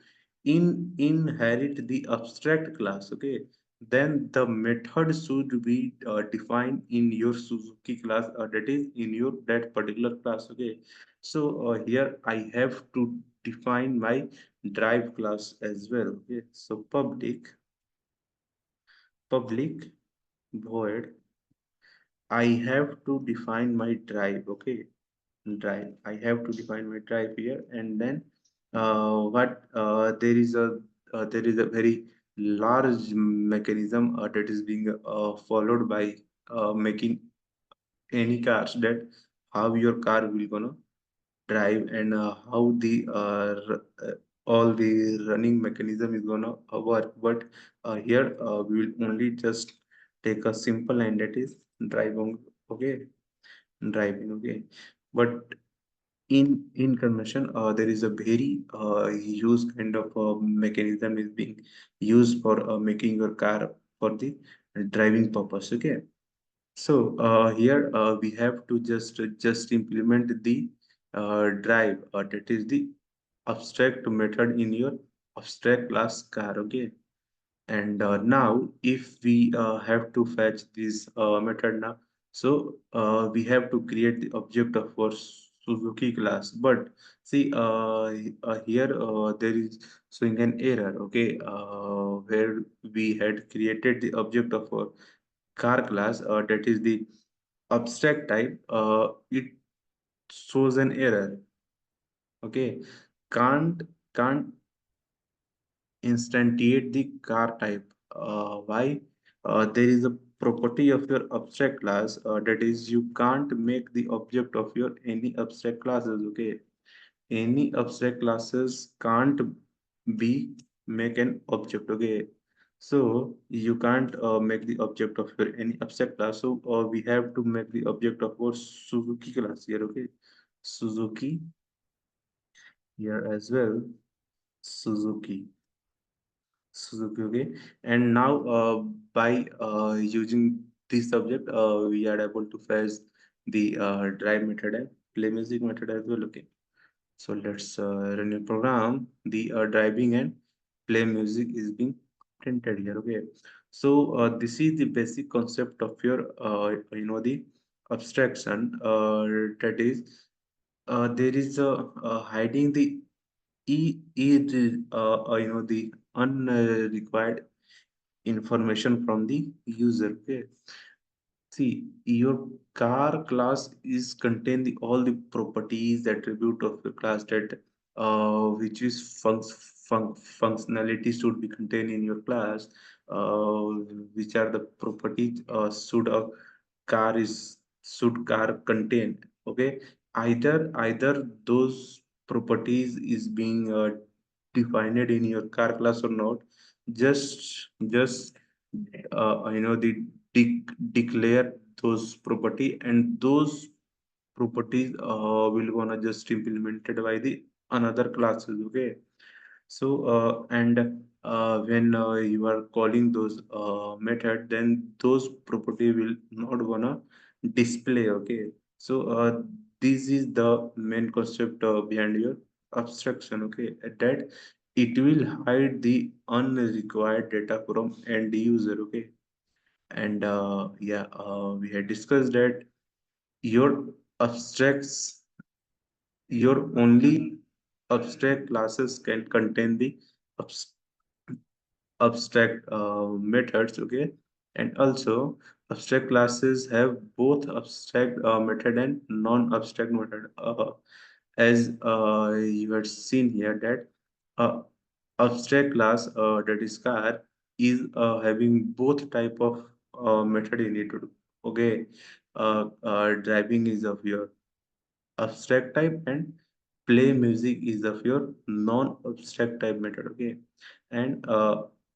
inherit the abstract class. Okay, then the method should be defined in your Suzuki class, that is in your that particular class. Okay, so here I have to define my drive class as well. Okay, so public void, I have to define my drive. Okay, drive, I have to define my drive here, and then what there is a very large mechanism that is being followed by making any cars, that how your car will gonna drive, and how the all the running mechanism is gonna work. But here we will only just take a simple line, that is driving. Okay, driving. Okay, but in conversion, there is a very huge kind of mechanism is being used for making your car for the driving purpose. Okay, so here we have to just implement the drive, that is the abstract method in your abstract class car. Okay, and now if we have to fetch this method now, so we have to create the object of our Suzuki class. But see, here there is showing an error. Okay, where we had created the object of our car class, that is the abstract type, it shows an error. Okay, can't instantiate the car type. Why? There is a property of your abstract class, that is you can't make the object of your any abstract classes. Okay, any abstract classes can't be make an object. Okay, so you can't make the object of your any abstract class. So we have to make the object of our Suzuki class here. Okay, Suzuki here as well. Suzuki. Suzuki. Okay, and now by using this subject, we are able to fetch the drive method and play music method as well. Okay, so let's run your program. The driving and play music is being printed here. Okay, so this is the basic concept of your the abstraction. That is, there is hiding the the unrequired information from the user. Okay, see, your car class is contain the all the properties, attribute of the class, that which is functionality should be contained in your class. Which are the properties should a car is should car contain. Okay, either those properties is being defined in your car class or not. Just the declare those property, and those properties will gonna just implemented by the another classes. Okay, so and when you are calling those method, then those property will not gonna display. Okay, so this is the main concept behind your abstraction. Okay, that it will hide the unrequired data from end user. Okay, and yeah, we had discussed that your abstracts, your only abstract classes can contain the abs- abstract methods. Okay, and also abstract classes have both abstract method and non-abstract method. As you had seen here that abstract class, that is car, is having both type of method in it. Okay, driving is of your abstract type, and play music is of your non-abstract type method. Okay, and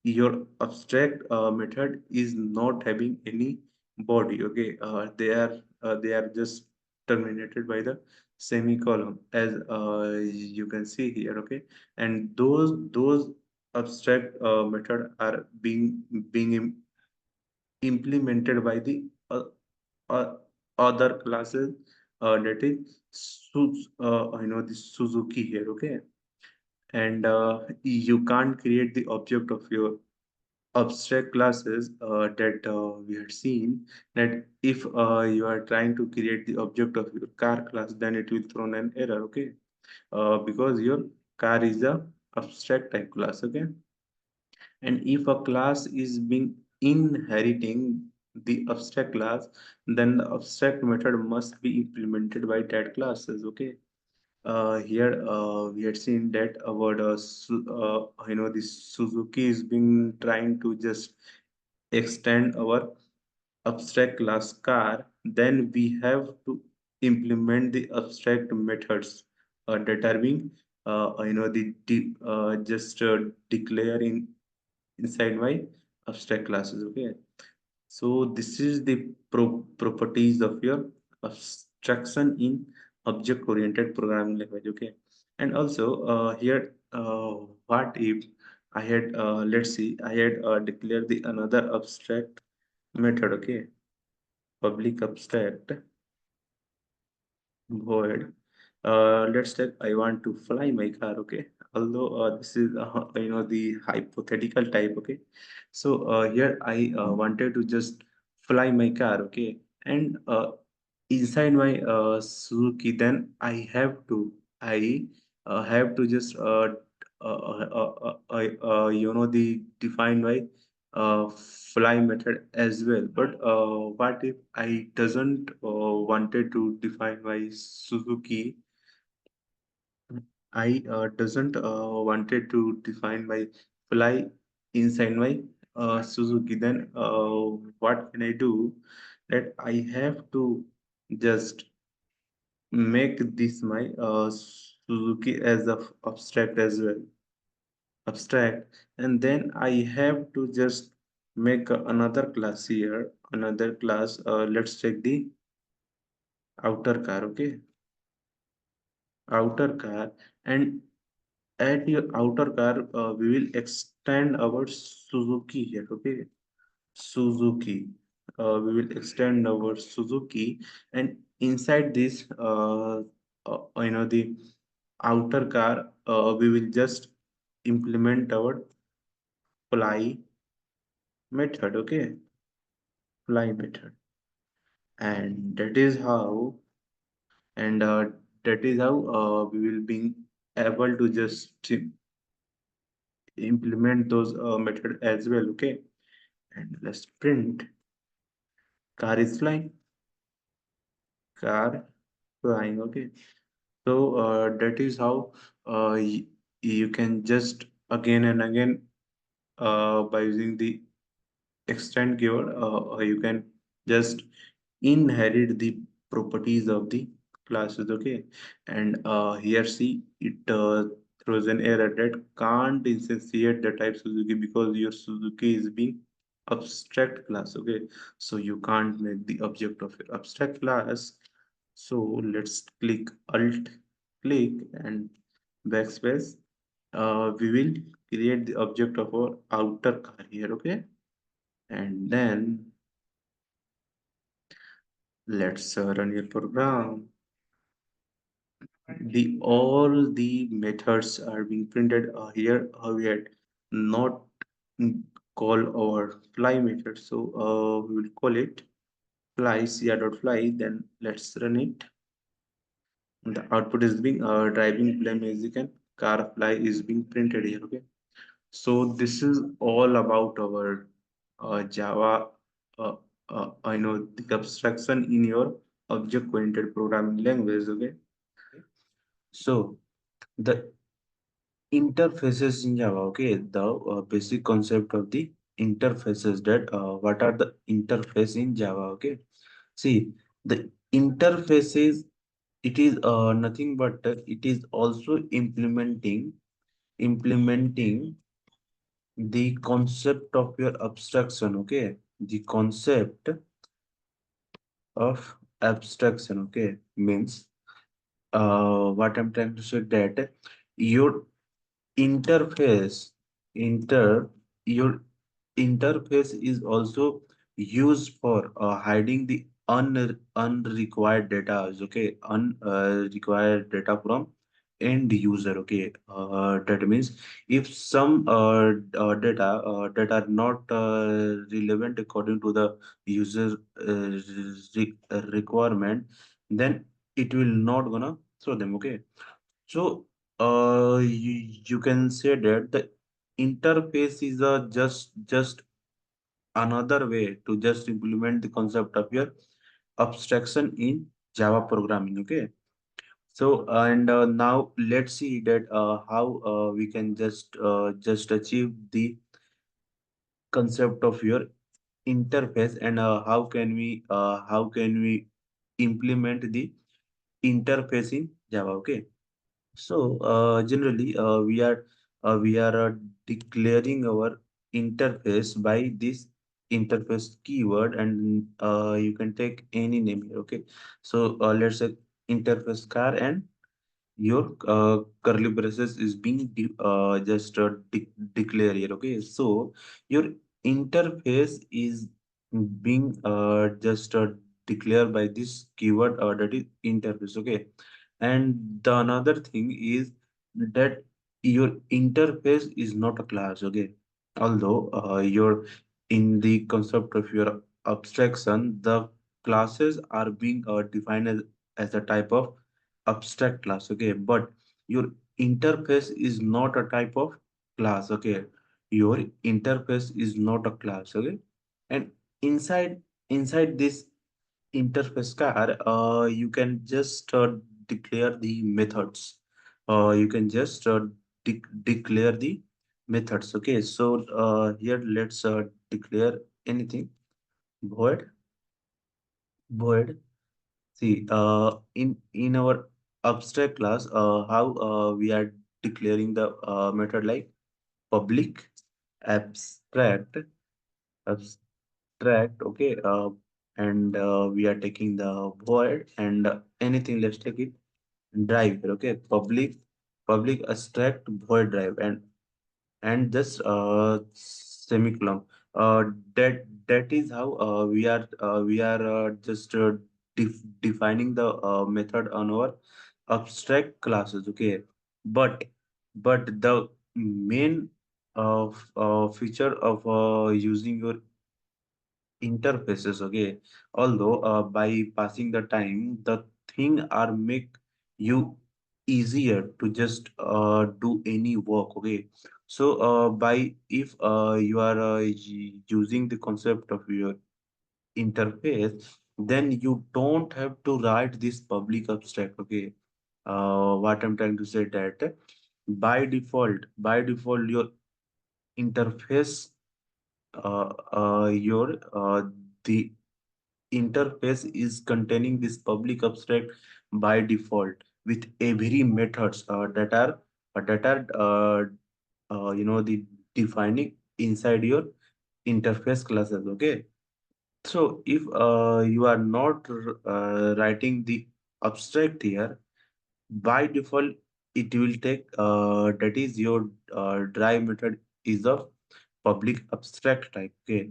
your abstract method is not having any body. Okay, they are just terminated by the semicolon, as you can see here. Okay, and those abstract method are being implemented by the uh, other classes, that is the Suzuki here. Okay, and you can't create the object of your abstract classes, that we had seen, that if you are trying to create the object of your car class, then it will throw an error. Okay, because your car is a abstract type class, okay? And if a class is being inheriting the abstract class, then the abstract method must be implemented by that classes, okay? Here we had seen that our the Suzuki is being trying to just extend our abstract class car, then we have to implement the abstract methods that are being just declare inside my abstract classes, okay? So this is the properties of your abstraction in object-oriented programming language. Okay, and also here, what if I had let's see, I had declared the another abstract method. Okay, public abstract void. Let's say I want to fly my car. Okay, although this is the hypothetical type. Okay, so here I wanted to just fly my car. Okay, and inside my Suzuki, then I have to just the define my fly method as well. But what if I doesn't wanted to define my Suzuki? I doesn't wanted to define my fly inside my Suzuki. Then what can I do? That I have to just make this my Suzuki as a abstract as well, abstract, and then I have to just make another class here, another class. Let's check the outer car, okay, outer car, and at your outer car, we will extend our Suzuki here, okay, Suzuki. We will extend our Suzuki, and inside this, the outer car, we will just implement our fly method, okay, fly method, and and that is how we will be able to just implement those method as well, okay. And let's print car is flying, car flying, okay. So that is how you can just again and again by using the extend keyword, you can just inherit the properties of the classes, okay. And here see it throws an error that can't instantiate the type Suzuki because your Suzuki is being abstract class, okay. So you can't make the object of your abstract class. So let's click alt click and backspace. We will create the object of our outer car here, okay. And then let's run your program. The all the methods are being printed here. We had not mm, call our fly method, so we will call it fly fly. Then let's run it. The output is being driving play music and car fly is being printed here. Okay, so this is all about our Java. Uh, I know the abstraction in your object-oriented programming language. Okay, so the interfaces in Java, okay, the basic concept of the interfaces, that what are the interface in Java, okay. See, the interfaces, it is nothing but it is also implementing the concept of your abstraction, okay, the concept of abstraction, okay, means what I'm trying to say that your interface inter your interface is also used for hiding the unrequired data, okay, unrequired data from end user, okay. That means if some data that are not relevant according to the user requirement, then it will not gonna show them, okay. So you can say that the interface is a just another way to just implement the concept of your abstraction in Java programming. Okay. So and now let's see that how we can just achieve the concept of your interface, and how can we implement the interface in Java. Okay. So generally we are declaring our interface by this interface keyword, and you can take any name here. Okay. So let's say interface car, and your curly braces is being declared here. Okay. So your interface is being just declared by this keyword, that is interface. Okay. And the another thing is that your interface is not a class. Okay. Although your in the concept of your abstraction, the classes are being defined as a type of abstract class. Okay. But your interface is not a type of class. Okay. Your interface is not a class. Okay. And inside this interface car, you can just declare the methods. You can just declare the methods. Okay. So here let's declare anything. Void void See, in our abstract class, how we are declaring the method like public abstract abstract. Okay. And we are taking the void, and anything. Let's take it drive here. Okay. Public abstract void drive, and this semicolon. That is how we are just defining the method on our abstract classes. Okay. But but the main feature of using your interfaces. Okay. Although by passing the time, the thing are make you easier to just do any work. Okay. So by if you are using the concept of your interface, then you don't have to write this public abstract. Okay. What I'm trying to say that by default your interface your the interface is containing this public abstract by default, with every methods that are the defining inside your interface classes. Okay. So if you are not writing the abstract here, by default it will take that is your drive method is of public abstract type. Okay.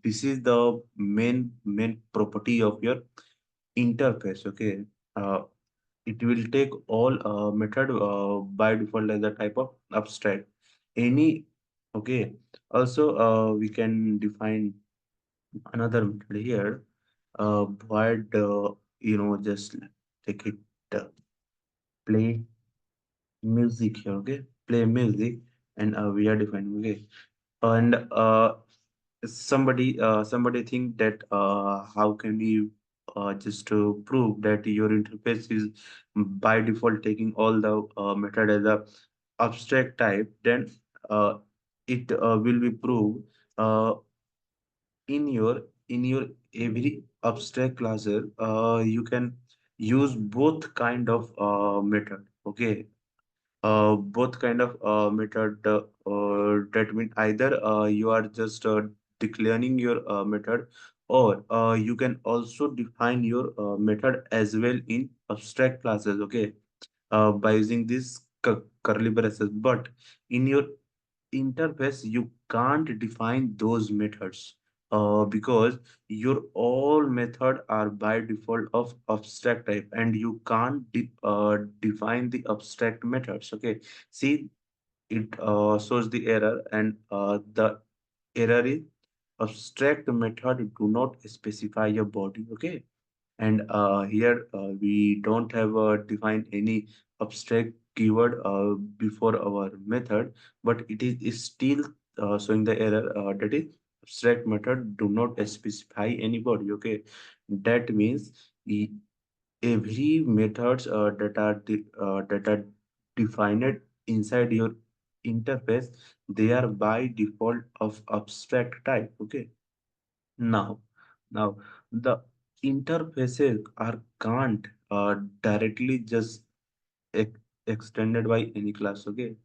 This is the main property of your interface. Okay. uh, it will take all method by default as a type of abstract any. Okay. Also we can define another method here, void just take it uh, play music here. Okay. Play music, and we are defining. Okay. And somebody think that how can we just to prove that your interface is by default taking all the method as a abstract type. Then uh, it will be proved uh, in your every abstract classes. You can use both kind of method. Okay. Both kind of method, that mean either you are just declaring your method, or you can also define your method as well in abstract classes. Okay. By using this curly braces, but in your interface you can't define those methods because your all method are by default of abstract type, and you can't define the abstract methods. Okay. See, it shows the error, and the error is abstract method do not specify your body. Okay. And here we don't have defined any abstract keyword before our method, but is still showing the error that is abstract method do not specify anybody. Okay, that means every methods that are defined inside your interface, they are by default of abstract type. Okay, now now the interfaces are can't directly just ex- extended by any class. Okay,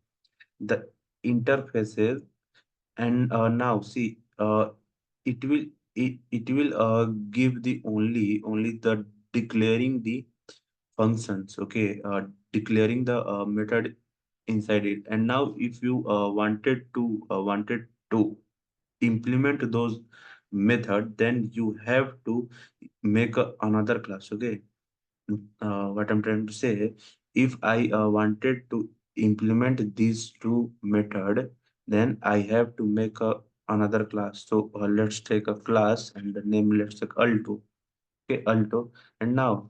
the interfaces, and now see, it will give the only the declaring the functions. Okay, declaring the method inside it. And now if you wanted to implement those method, then you have to make another class. Okay, what I'm trying to say, if I wanted to implement these two method, then I have to make another class. So let's take a class and the name, let's take Alto. Okay, Alto. And now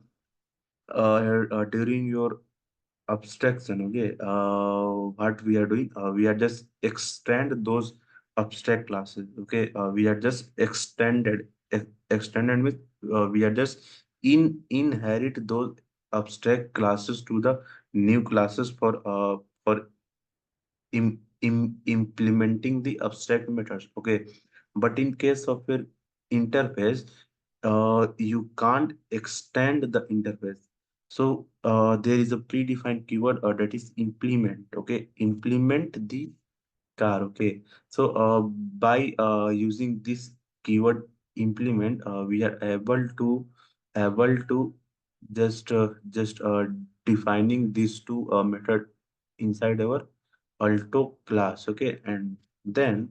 during your abstraction, okay, what we are doing, we are just extend those abstract classes. Okay, we are just extended with, we are just inherit those abstract classes to the new classes for implementing the abstract methods. Okay, but in case of your interface, you can't extend the interface. So there is a predefined keyword that is implement. Okay, implement the car. Okay, so by using this keyword implement, we are able to just defining these two method inside our alto class. Okay, and then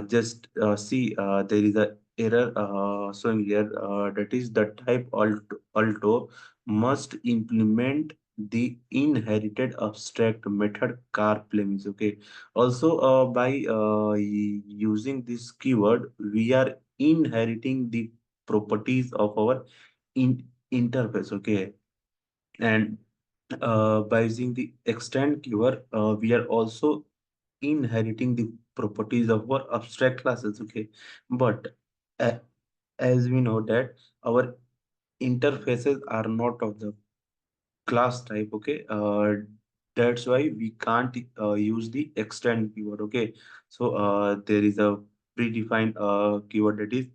just see, there is a error showing here, that is the type alto must implement the inherited abstract method car premise. Okay, also by using this keyword, we are inheriting the properties of our interface. Okay, and by using the extend keyword, we are also inheriting the properties of our abstract classes. Okay, but uh, as we know that our interfaces are not of the class type. Okay, that's why we can't use the extend keyword. Okay, so there is a predefined keyword that is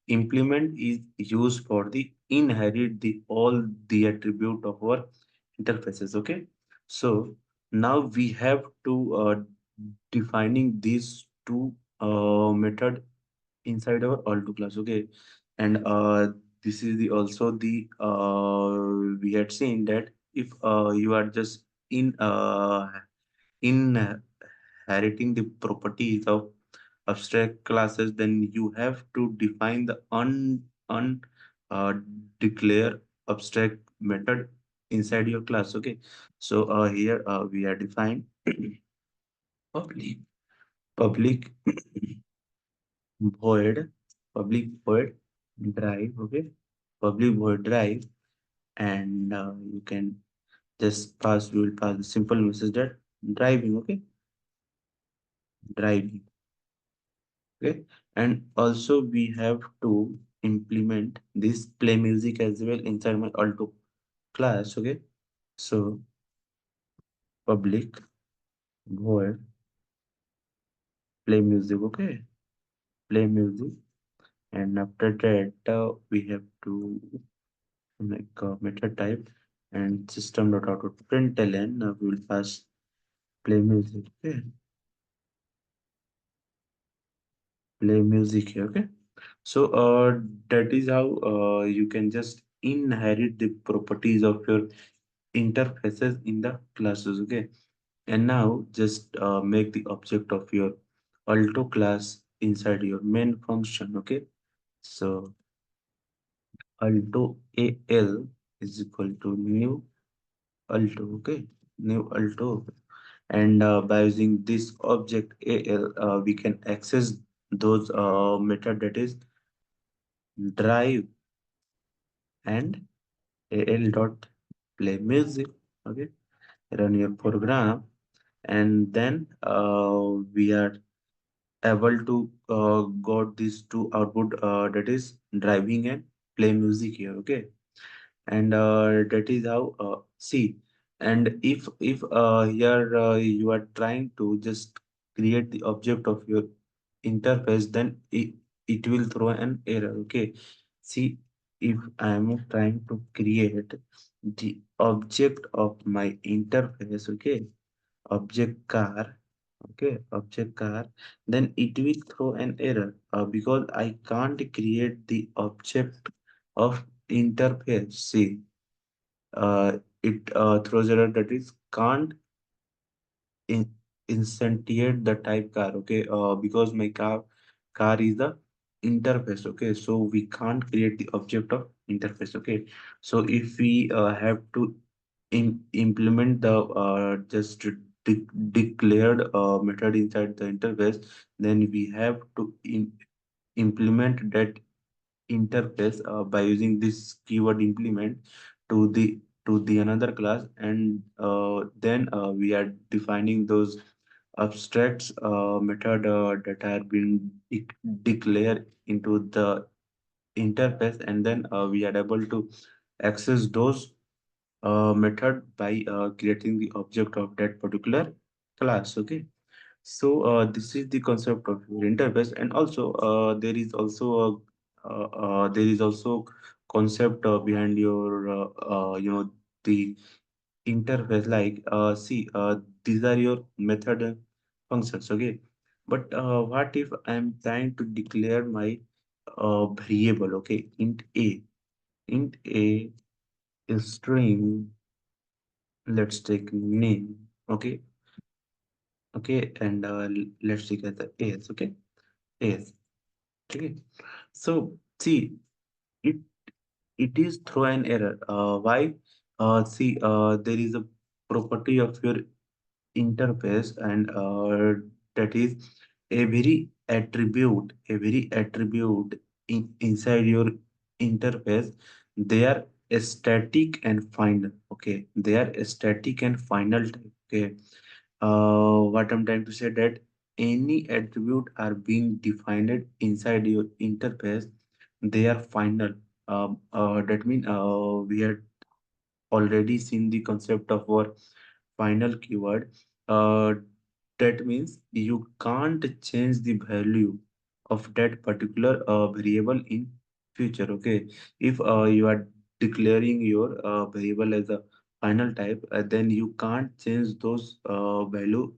implement is used for the inherit the all the attribute of our interfaces. Okay, so now we have to defining these two method inside our alto class. Okay, and this is the also the we had seen that if you are just inheriting the properties of abstract classes, then you have to define the un uh, declare abstract method inside your class. Okay, so here we are defined public public void public void drive. Okay, public void drive, and you can just pass, we will pass the simple message that driving. Okay, driving. Okay, and also we have to implement this play music as well inside my alto class. Okay, so public void play music. Okay, play music, and after that we have to make a method type and system dot out println. We will pass play music. Okay, play music here. Okay, so that is how you can just inherit the properties of your interfaces in the classes. Okay, and now just make the object of your alto class inside your main function. Okay, so alto al is equal to new alto. Okay, new alto, and by using this object al, we can access those method that is drive and al dot play music. Okay, run your program, and then we are able to got these two output, that is driving and play music here. Okay, and that is how see. And if here you are trying to just create the object of your interface, then it will throw an error. Okay, see, if I am trying to create the object of my interface, okay, object car, okay, object car, then it will throw an error because I can't create the object of interface. See, it throws error, that is can't in instantiate the type car. Okay, because my car is the interface. Okay, so we can't create the object of interface. Okay, so if we have to implement the just declared method inside the interface, then we have to implement that interface by using this keyword implement to the another class, and then we are defining those abstracts method that are being declared into the interface, and then we are able to access those method by creating the object of that particular class. Okay, so this is the concept of your interface, and also there is also concept behind your the interface. Like see, these are your method and functions. Okay, but what if I'm trying to declare my variable? Okay, int a is string. Let's take name. Okay, okay, and let's take as the as. Okay, as. Okay, so see, it it is throw an error. Why? See, there is a property of your interface, and that is a very attribute inside your interface. They are static and final. Okay, they are static and final type. Okay, what I'm trying to say, that any attribute are being defined inside your interface, they are final. That means we had already seen the concept of our final keyword. Uh, that means you can't change the value of that particular variable in future. Okay, if you are declaring your variable as a final type, then you can't change those value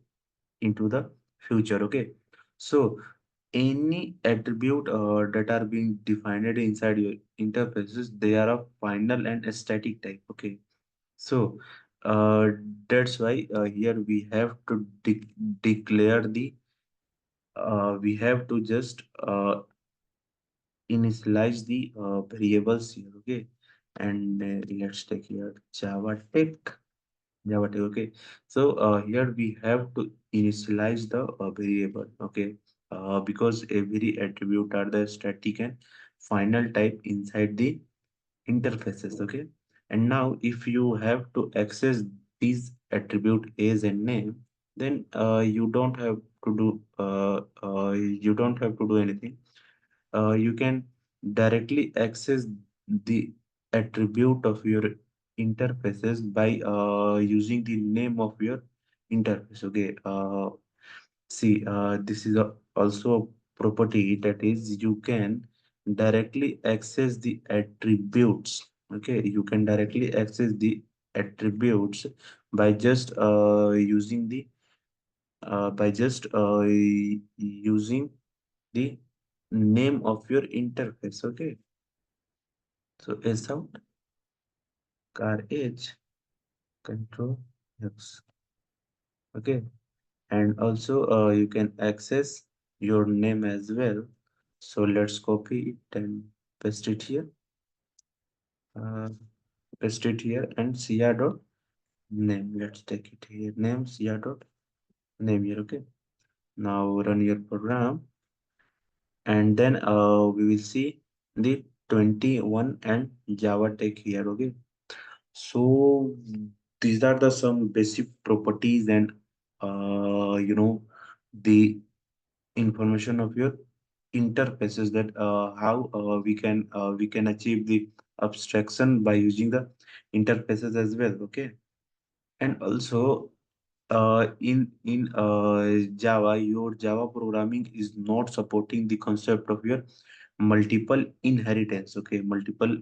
into the future. Okay, so any attribute that are being defined inside your interfaces, they are of final and static type. Okay, so uh, that's why here we have to declare the we have to just initialize the variables here. Okay, and let's take here Java tech. Okay, so here we have to initialize the variable. Okay, because every attribute are the static and final type inside the interfaces. Okay, and now if you have to access these attribute as and name, then you don't have to do anything. You can directly access the attribute of your interfaces by using the name of your interface. Okay, see, this is also a property, that is you can directly access the attributes. Okay, you can directly access the attributes by just using the using the name of your interface. Okay, so s out car h control x. Okay, and also you can access your name as well. So let's copy it and paste it here. Uh, paste it here and cr dot name. Let's take it here. Name cr dot name here. Okay. Now run your program, and then we will see the 21 and Java tech here. Okay. So these are the some basic properties and the information of your interfaces, that how we can achieve the abstraction by using the interfaces as well. Okay. And also in Java, your Java programming is not supporting the concept of your multiple inheritance. Okay, multiple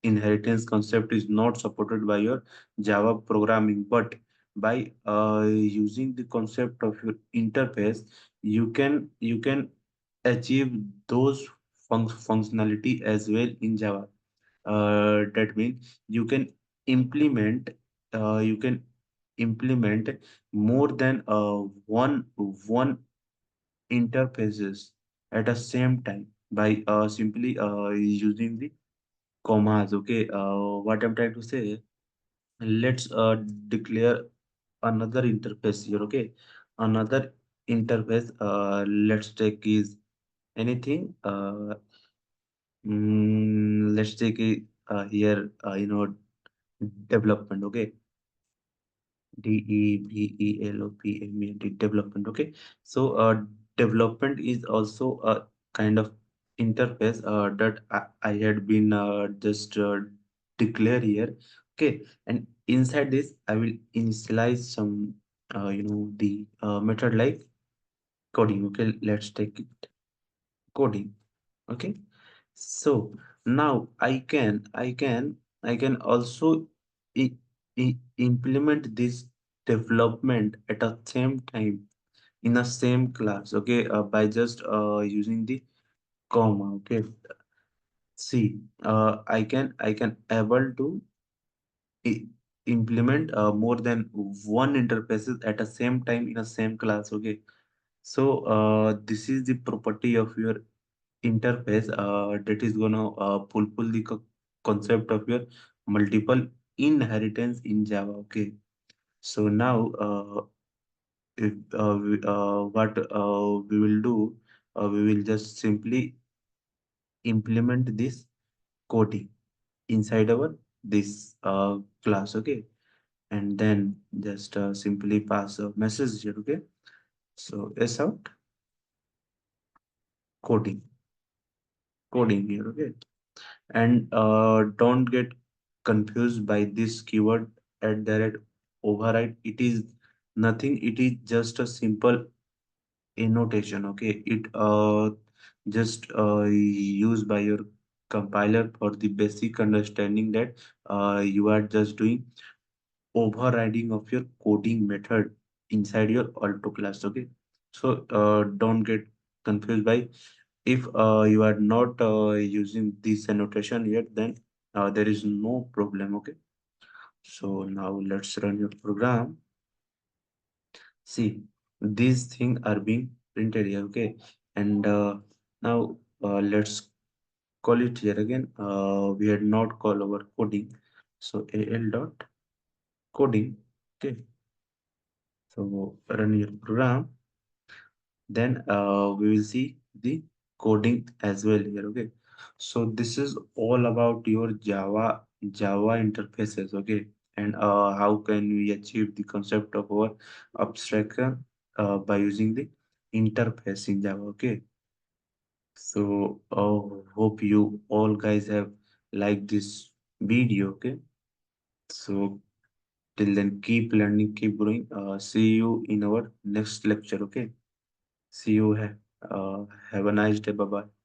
inheritance concept is not supported by your Java programming, but by using the concept of your interface, you can achieve those functionality as well in Java. That means you can implement more than one interfaces at the same time by simply using the commas. Okay, what I'm trying to say, let's declare another interface here. Okay, another interface, let's take is anything. Let's take it here, development. Okay, development. Development. Okay, so development is also a kind of interface that I had been just declare here. Okay, and inside this I will initialize some the method like coding. Okay, let's take it coding. Okay, so now I can also I implement this development at the same time in a same class. Okay, by just using the comma. Okay, see, I can able to i- implement more than one interfaces at the same time in a same class. Okay, so this is the property of your interface that is gonna fulfill the concept of your multiple inheritance in Java. Okay, so now if what we will do, we will just simply implement this coding inside our this class. Okay, and then just simply pass a message here. Okay, so s out coding coding here. Okay, and don't get confused by this keyword at the rate override. It is nothing, it is just a simple annotation. Okay, it just used by your compiler for the basic understanding that you are just doing overriding of your coding method inside your auto class. Okay, so don't get confused by, if you are not using this annotation yet, then there is no problem. Okay, so now let's run your program. See, these things are being printed here. Okay, and now let's call it here again. We had not call our coding, so al dot coding. Okay, so run your program, then we will see the coding as well here. Okay, so this is all about your Java interfaces. Okay, and how can we achieve the concept of our abstraction by using the interface in Java. Okay, so hope you all guys have liked this video. Okay, so till then, keep learning, keep growing. See you in our next lecture. Okay, see you. Have a nice day. Bye bye.